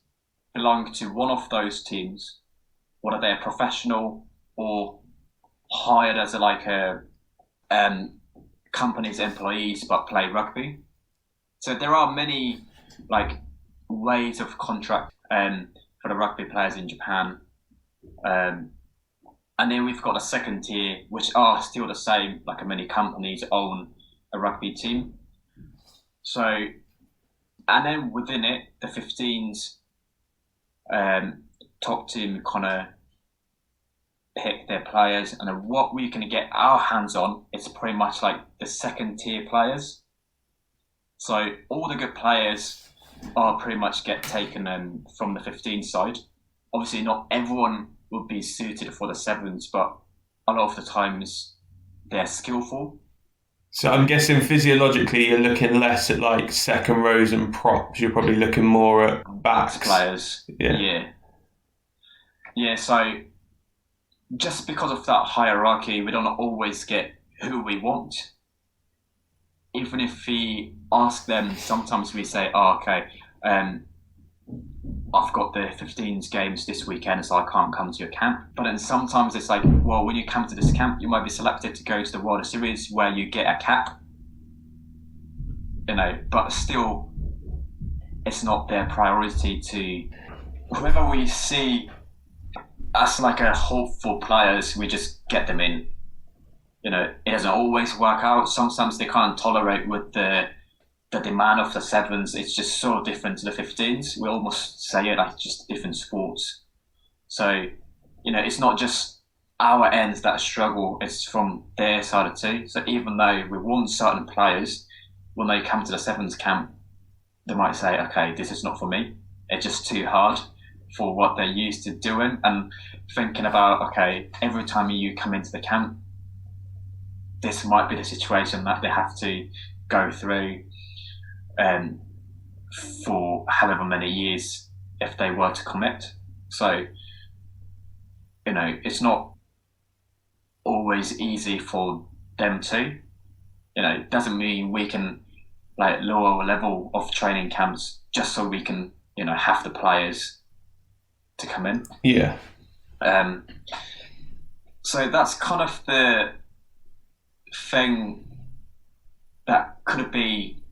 belong to one of those teams, whether they're professional or hired as a company's employees but play rugby. So there are many like ways of contract for the rugby players in Japan. And then we've got a second tier, which are still the same, like many companies own a rugby team. So, and then within it, the 15s top team kind of pick their players, and then what we can get our hands on is pretty much like the second tier players. So all the good players are pretty much get taken from the 15 side. Obviously, not everyone would be suited for the sevens, but a lot of the times they're skillful. So I'm guessing physiologically you're looking less at like second rows and props. You're probably looking more at backs players. Yeah. So just because of that hierarchy, we don't always get who we want. Even if we ask them, sometimes we say, "Oh, okay, I've got the 15s games this weekend, so I can't come to your camp." But then sometimes it's like, well, when you come to this camp, you might be selected to go to the World Series where you get a cap. But still, it's not their priority to... Whoever we see as like a hopeful players, we just get them in. It doesn't always work out. Sometimes they can't tolerate with the demand of the sevens. It's just so different to the 15s. We almost say it like just different sports. So, it's not just our ends that struggle, it's from their side too. So even though we want certain players, when they come to the sevens camp, they might say, okay, this is not for me. It's just too hard for what they're used to doing. And thinking about, okay, every time you come into the camp, this might be the situation that they have to go through for however many years if they were to commit. So, it's not always easy for them to. It doesn't mean we can like lower level of training camps just so we can, have the players to come in. Yeah. So that's kind of the thing that could be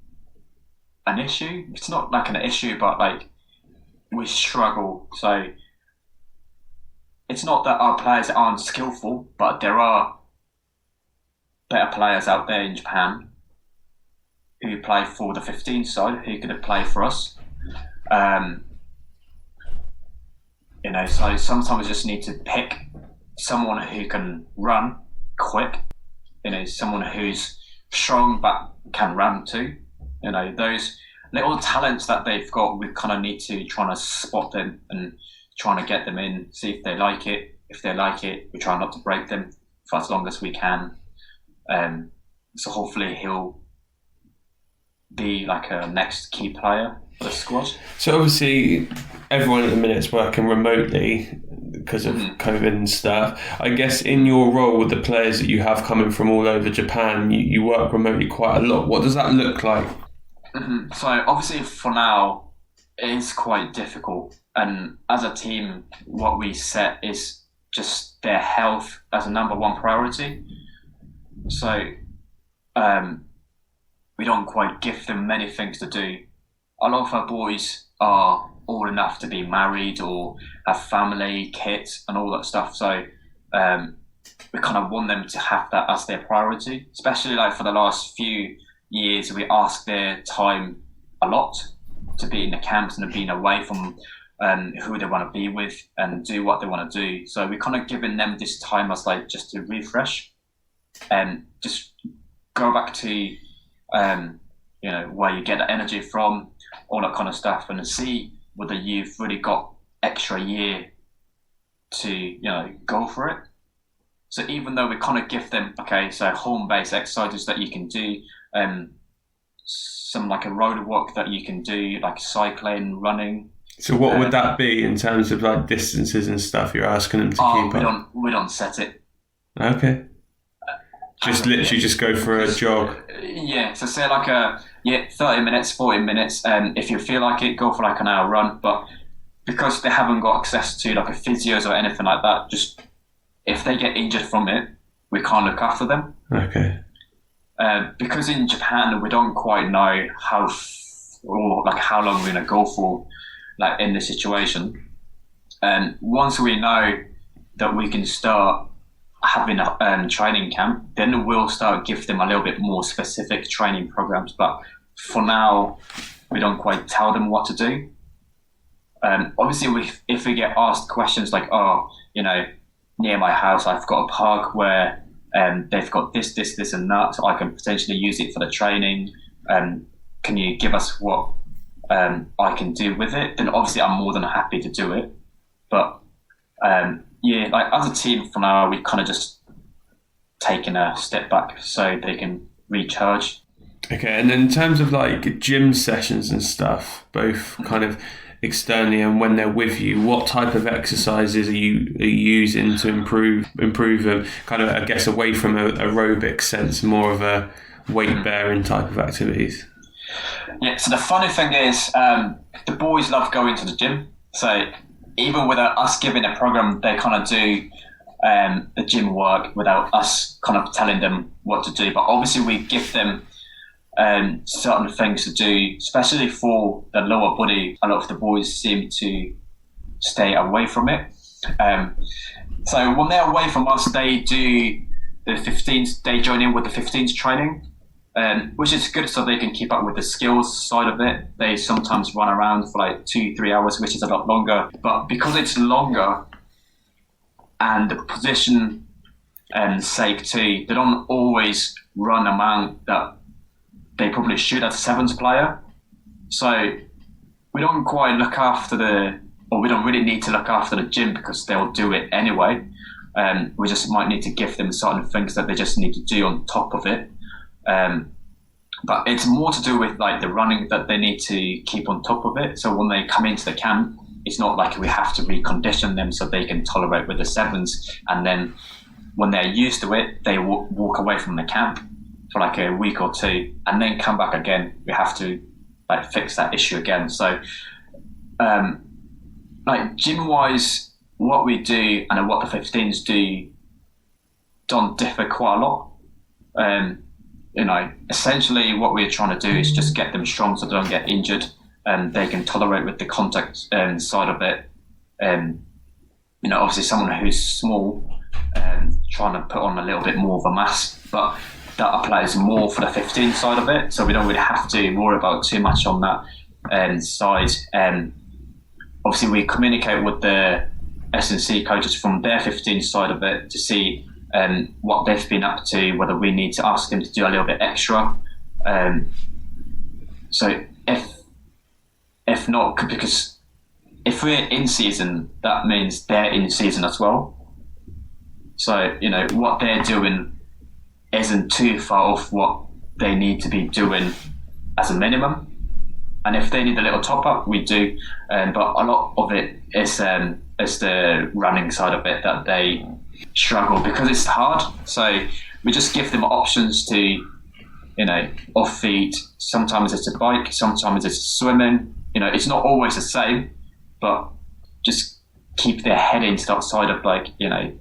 an issue. It's not like an issue, but like we struggle. So it's not that our players aren't skillful, but there are better players out there in Japan who play for the 15 side who could play for us. So sometimes you just need to pick someone who can run quick, someone who's strong but can run too. Those little talents that they've got, we kind of need to try to spot them and trying to get them in, see if they like it. If they like it, we try not to break them for as long as we can. So hopefully he'll be like a next key player for the squad. So obviously everyone at the minute is working remotely because of COVID and stuff. I guess in your role with the players that you have coming from all over Japan, you work remotely quite a lot. What does that look like? So obviously for now, it is quite difficult. And as a team, what we set is just their health as a number one priority. So we don't quite give them many things to do. A lot of our boys are old enough to be married or have family, kids, and all that stuff. So we kind of want them to have that as their priority. Especially like for the last few years, we ask their time a lot to be in the camps and being away from who they want to be with and do what they want to do. So we're kind of giving them this time as like just to refresh and just go back to where you get the energy from, all that kind of stuff, and see whether you've really got extra year to go for it. So even though we kind of give them, okay, so home-based exercises that you can do some like a road walk that you can do, like cycling, running. So what would that be in terms of like distances and stuff you're asking them to keep up? We don't set it. Okay. Just literally just go for a jog. Yeah, so say like 30 minutes, 40 minutes. If you feel like it, go for like an hour run. But because they haven't got access to like a physios or anything like that, just if they get injured from it, we can't look after them. Okay. Because in Japan we don't quite know how long we're gonna go for, like in the situation. And once we know that we can start having a training camp, then we'll start give them a little bit more specific training programs. But for now, we don't quite tell them what to do. Obviously, if we get asked questions like, near my house, I've got a park where they've got this, and that, so I can potentially use it for the training. Can you give us what I can do with it? Then obviously I'm more than happy to do it. But like as a team for now, we've kind of just taken a step back so they can recharge. Okay, and then in terms of like gym sessions and stuff, both kind of externally and when they're with you, what type of exercises are you using to improve kind of, I guess, away from a aerobic sense, more of a weight bearing type of activities? Yeah, so the funny thing is the boys love going to the gym. So even without us giving a program, they kind of do the gym work without us kind of telling them what to do. But obviously we give them certain things to do, especially for the lower body. A lot of the boys seem to stay away from it. So when they're away from us, they do the 15s, they join in with the 15s training, which is good so they can keep up with the skills side of it. They sometimes run around for like 2-3 hours, which is a lot longer. But because it's longer and the position sake too, they don't always run amount that they probably should as a sevens player. So we don't quite look after we don't really need to look after the gym because they'll do it anyway. We just might need to give them certain things that they just need to do on top of it. But it's more to do with like the running that they need to keep on top of it. So when they come into the camp, it's not like we have to recondition them so they can tolerate with the sevens. And then when they're used to it, they walk away from the camp for like a week or two and then come back again. We have to like fix that issue again. So like gym wise, what we do and what the 15s do don't differ quite a lot. Essentially what we're trying to do is just get them strong so they don't get injured and they can tolerate with the contact side of it. Obviously someone who's small trying to put on a little bit more of a mass, but that applies more for the 15 side of it, so we don't really have to worry about too much on that side. Obviously we communicate with the S&C coaches from their 15 side of it to see what they've been up to, whether we need to ask them to do a little bit extra. So if not, because if we're in season, that means they're in season as well. So, what they're doing isn't too far off what they need to be doing as a minimum. And if they need a little top up, we do. But a lot of it is the running side of it that they struggle because it's hard. So we just give them options to, off feet. Sometimes it's a bike, sometimes it's swimming. It's not always the same, but just keep their head into that side of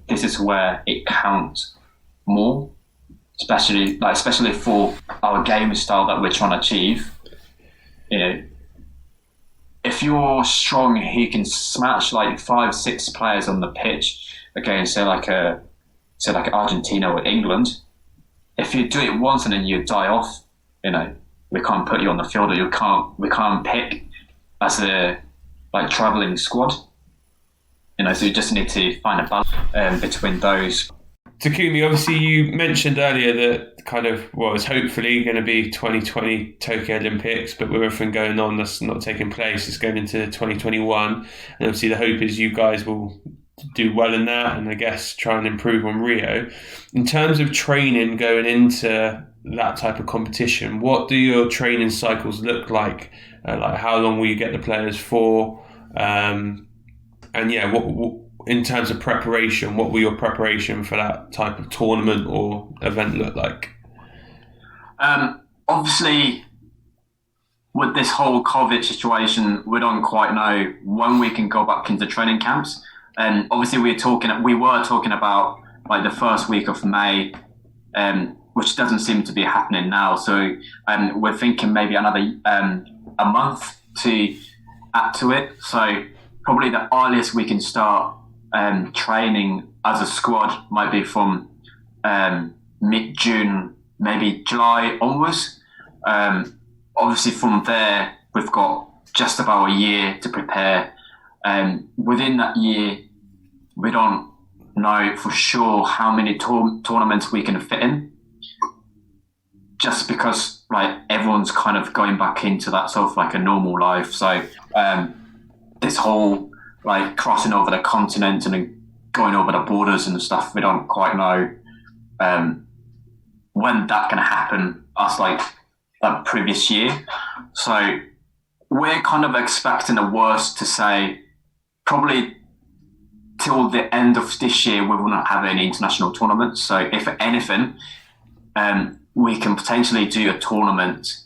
this is where it counts more, especially for our game style that we're trying to achieve. If you're strong, you can smash like 5-6 players on the pitch against say like Argentina or England. If you do it once and then you die off, we can't put you on the field, or we can't pick as a travelling squad. So you just need to find a balance between those. Takumi, obviously you mentioned earlier that kind of what was hopefully going to be 2020 Tokyo Olympics, but with everything going on that's not taking place, it's going into 2021. And obviously the hope is you guys will do well in that and I guess try and improve on Rio. In terms of training going into that type of competition, what do your training cycles look like? Like how long will you get the players for? And yeah, what in terms of preparation, what will your preparation for that type of tournament or event look like? Obviously, with this whole COVID situation, we don't quite know when we can go back into training camps. And obviously, we were talking about like the first week of May, which doesn't seem to be happening now. So we're thinking maybe another a month to add to it. So probably the earliest we can start training as a squad might be from mid-June, maybe July onwards. Obviously, from there, we've got just about a year to prepare. Within that year, we don't know for sure how many tournaments we can fit in, just because like everyone's kind of going back into that sort of like a normal life. So this whole like crossing over the continent and going over the borders and stuff, we don't quite know when that can happen as like that previous year. So we're kind of expecting the worst to say probably till the end of this year we will not have any international tournaments. So if anything, we can potentially do a tournament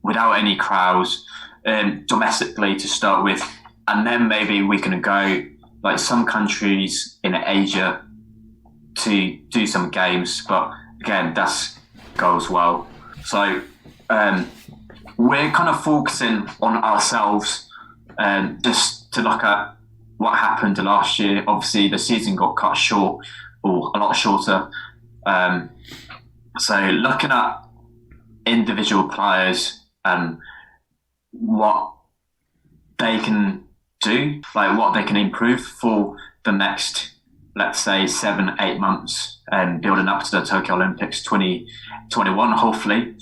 without any crowds domestically to start with, and then maybe we can go like some countries in Asia to do some games. But again, that goes well. So we're kind of focusing on ourselves just to look at what happened last year. Obviously, the season got cut short, or a lot shorter. So looking at individual players and what they can do, like what they can improve for the next, let's say, 7-8 months, and building up to the Tokyo Olympics 2021, hopefully.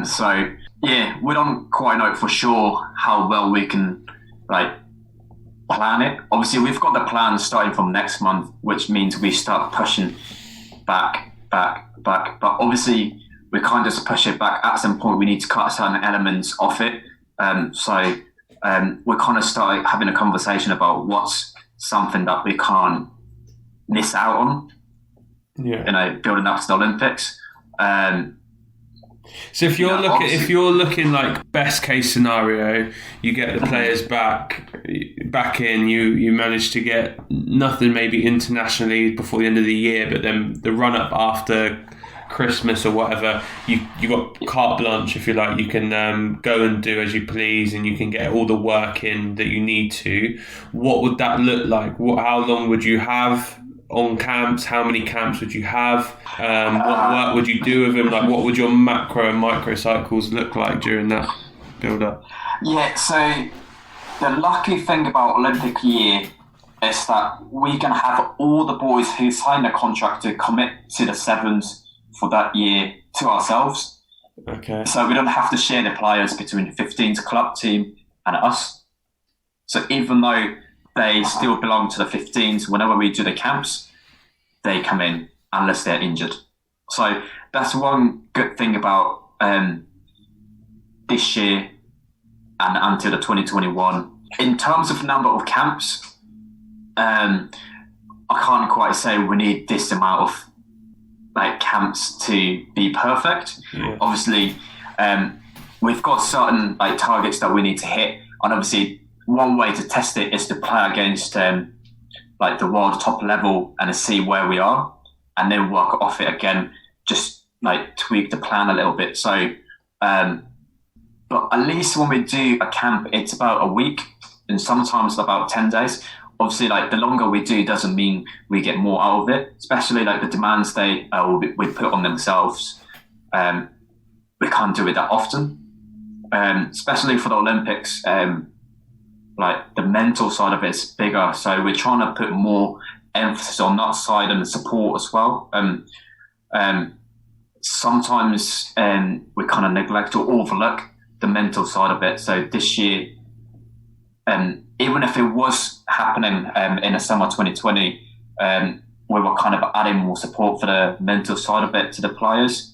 So yeah, we don't quite know for sure how well we can like plan it. Obviously, we've got the plan starting from next month, which means we start pushing back. But obviously, we can't just push it back. At some point, we need to cut certain elements off it. So we kind of start having a conversation about what's something that we can't miss out on. Yeah. You know, building up to the Olympics. So if you're looking like best case scenario, you get the players back in, you manage to get nothing maybe internationally before the end of the year, but then the run up after Christmas or whatever, you got carte blanche, if you like. You can go and do as you please, and you can get all the work in that you need to. What would that look like? How long would you have on camps? How many camps would you have? What work would you do with them? Like, what would your macro and micro cycles look like during that build up? Yeah, so the lucky thing about Olympic year is that we can have all the boys who sign a contract to commit to the sevens for that year to ourselves. Okay. So we don't have to share the players between the 15s club team and us. So even though they still belong to the 15s, whenever we do the camps, they come in unless they're injured. So that's one good thing about this year and until the 2021. In terms of number of camps, I can't quite say we need this amount of like camps to be perfect. Yeah. Obviously, we've got certain like targets that we need to hit, and obviously one way to test it is to play against like the world top level and see where we are, and then work off it again, just like tweak the plan a little bit. So but at least when we do a camp, it's about a week and sometimes about 10 days. Obviously, like the longer we do doesn't mean we get more out of it, especially like the demands they we put on themselves. We can't do it that often, especially for the Olympics. Like the mental side of it's bigger, so we're trying to put more emphasis on that side and the support as well. Sometimes we kind of neglect or overlook the mental side of it. So this year, even if it was happening in the summer 2020, we were kind of adding more support for the mental side of it to the players.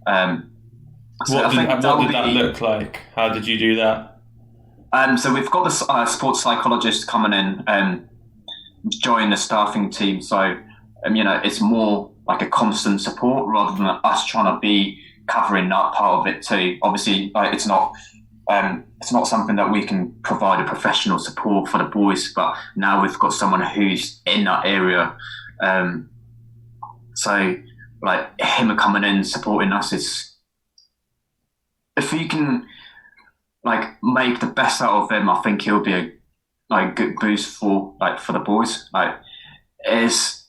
What did that look like? How did you do that? So we've got the sports psychologist coming in, join the staffing team. So, it's more like a constant support rather than us trying to be covering that part of it too. Obviously, it's not something that we can provide a professional support for the boys, but now we've got someone who's in that area. So like him coming in supporting us is, if you can like make the best out of him, I think he'll be a good boost for the boys. Like, it's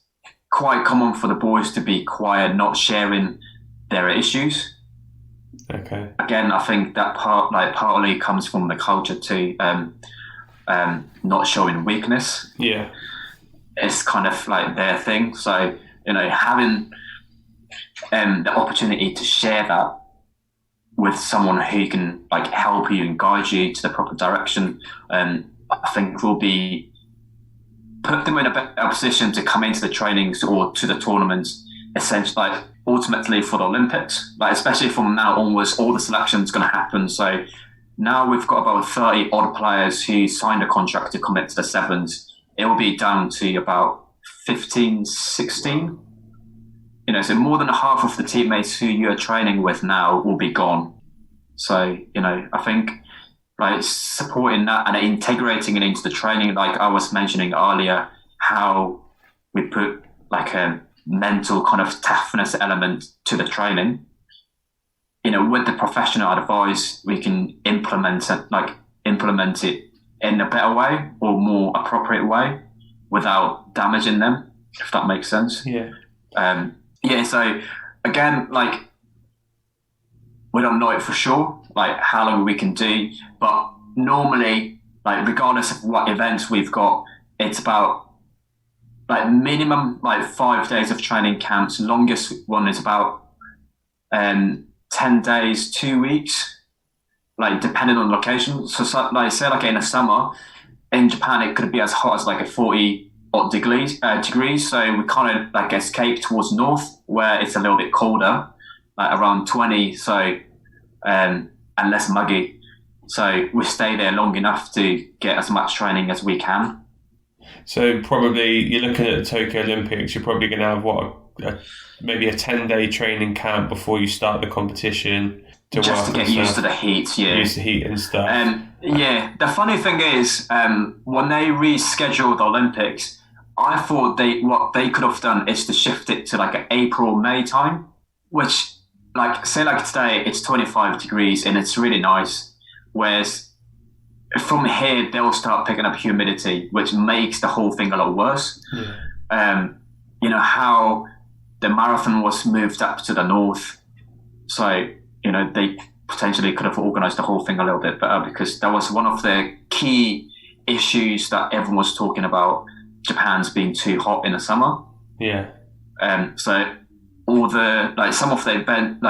quite common for the boys to be quiet, not sharing their issues. Okay. Again, I think that partly comes from the culture too, not showing weakness. Yeah. It's kind of like their thing. So, having the opportunity to share that with someone who can like help you and guide you to the proper direction, I think will be put them in a better position to come into the trainings or to the tournaments, essentially, like ultimately for the Olympics. Like, especially from now onwards, all the selection's going to happen. So now we've got about 30 odd players who signed a contract to commit to the Sevens. It will be down to about 15, 16. So more than half of the teammates who you're training with now will be gone. So, I think like supporting that and integrating it into the training, like I was mentioning earlier, how we put like a mental kind of toughness element to the training. With the professional advice, we can implement it in a better way or more appropriate way without damaging them, if that makes sense. Yeah. So again, like we don't know it for sure, like how long we can do, but normally, like regardless of what events we've got, it's about like minimum like 5 days of training camps. Longest one is about 10 days, 2 weeks, like depending on location. So like say like in the summer in Japan, it could be as hot as like a 40 odd degrees. So we kind of like escape towards north where it's a little bit colder, like around 20. So and less muggy. So we stay there long enough to get as much training as we can. So probably you're looking at the Tokyo Olympics, you're probably going to have maybe a 10-day training camp before you start the competition to get used to the heat. Yeah, used to heat and stuff. The funny thing is, when they rescheduled the Olympics, I thought what they could have done is to shift it to like an April, May time, which like say like today it's 25 degrees and it's really nice, whereas from here they'll start picking up humidity, which makes the whole thing a lot worse. How the marathon was moved up to the north, so they potentially could have organized the whole thing a little bit better, because that was one of the key issues that everyone was talking about, Japan's being too hot in the summer. So all the some of the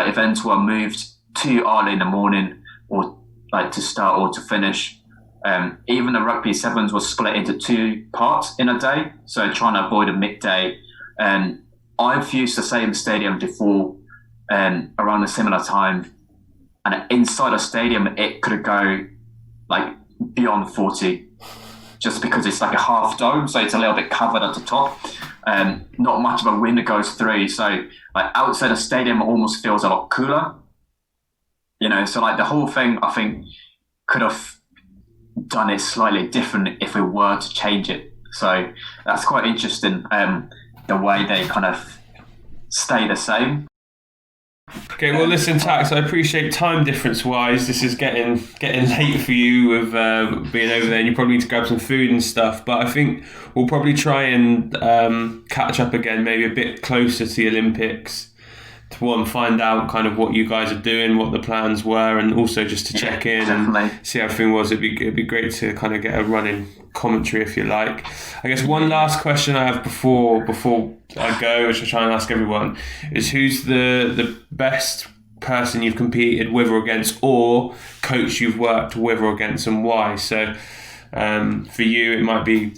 events were moved too early in the morning, or like to start or to finish. Even the rugby sevens was split into 2 parts in a day, so trying to avoid a midday. I've used the same stadium before, around a similar time, and inside a stadium it could go like beyond 40, just because it's like a half dome, so it's a little bit covered at the top. Not much of a wind goes through, so like outside the stadium it almost feels a lot cooler. So like the whole thing, I think, could have done it slightly different if we were to change it. So that's quite interesting, the way they kind of stay the same. Okay, well, listen, Tax, I appreciate time difference wise. This is getting late for you with being over there, and you probably need to grab some food and stuff. But I think we'll probably try and catch up again, maybe a bit closer to the Olympics, to find out kind of what you guys are doing, what the plans were, and also just to check in and see how everything was. It'd be great to kind of get a running commentary, if you like. I guess one last question I have before I go, which I try and ask everyone, is who's the best person you've competed with or against, or coach you've worked with or against, and why? So For you, it might be,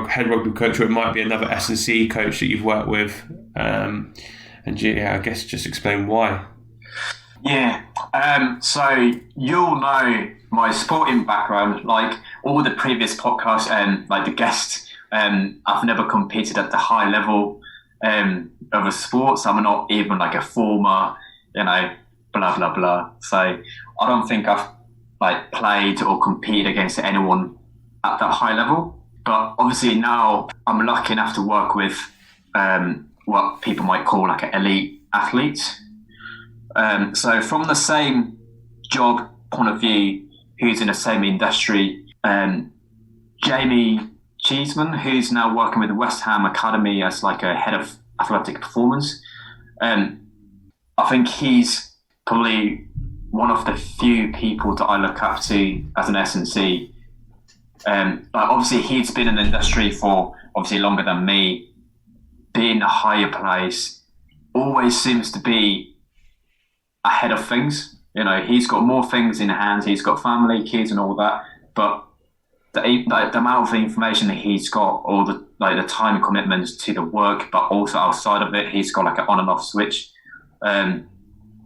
head rugby coach, or it might be another S&C coach that you've worked with. And I guess just explain why. Yeah. So you'll know my sporting background, like all the previous podcasts and like the guests. I've never competed at the high level of a sport, so I'm not even like a former, blah blah blah. So I don't think I've like played or competed against anyone at that high level. But obviously now I'm lucky enough to work with what people might call like an elite athletes. So from the same job point of view, who's in the same industry, Jamie Cheeseman, who's now working with the West Ham Academy as like a head of athletic performance. I think he's probably one of the few people that I look up to as an S&C. Obviously he's been in the industry for obviously longer than me, being in a higher place, always seems to be ahead of things. He's got more things in hands. He's got family, kids, and all that. But the amount of information that he's got, all the time commitments to the work, but also outside of it, he's got like an on and off switch.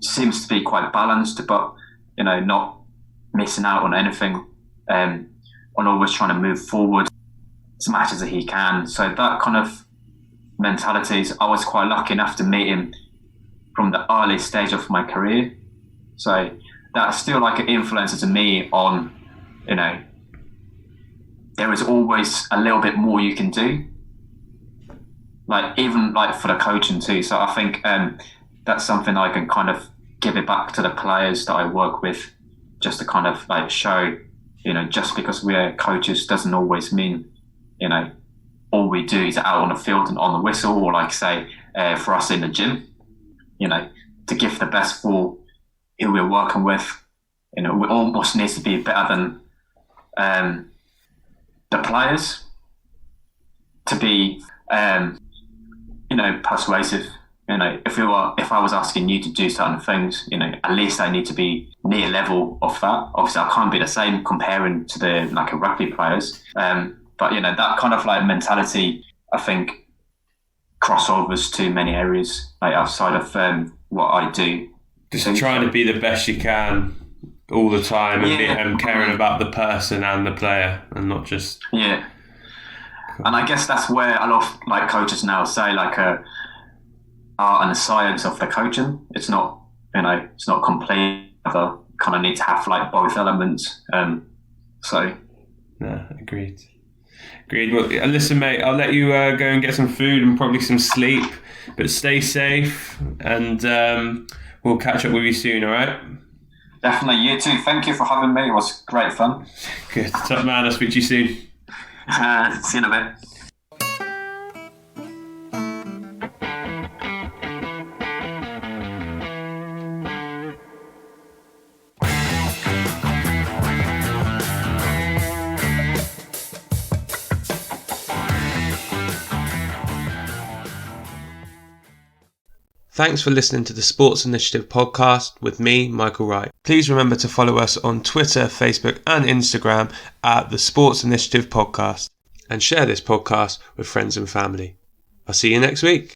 Seems to be quite balanced, but not missing out on anything. On always trying to move forward as much as he can. So that kind of mentalities, I was quite lucky enough to meet him from the early stage of my career. So that still like an influence to me on, there is always a little bit more you can do. Like even like for the coaching too. So I think that's something I can kind of give it back to the players that I work with, just to kind of like show, just because we're coaches doesn't always mean, all we do is out on the field and on the whistle, or like say for us in the gym. To give the best for who we're working with. We almost needs to be better than the players to be, persuasive. If I was asking you to do certain things, at least I need to be near level of that. Obviously, I can't be the same comparing to the like a rugby players. But that kind of like mentality, I think, crossovers to many areas like outside of what I do. Just trying to be the best you can all the time, and caring about the person and the player, and not just And I guess that's where a lot of like coaches now say like art and the science of the coaching. It's not it's not complete. You kind of need to have like both elements. Agreed. Well, listen, mate, I'll let you go and get some food and probably some sleep, but stay safe, and we'll catch up with you soon, all right? Definitely, you too. Thank you for having me. It was great fun. Good. Top man, I'll speak to you soon. See you in a bit. Thanks for listening to the Sports Initiative podcast with me, Michael Wright. Please remember to follow us on Twitter, Facebook and Instagram at the Sports Initiative Podcast, and share this podcast with friends and family. I'll see you next week.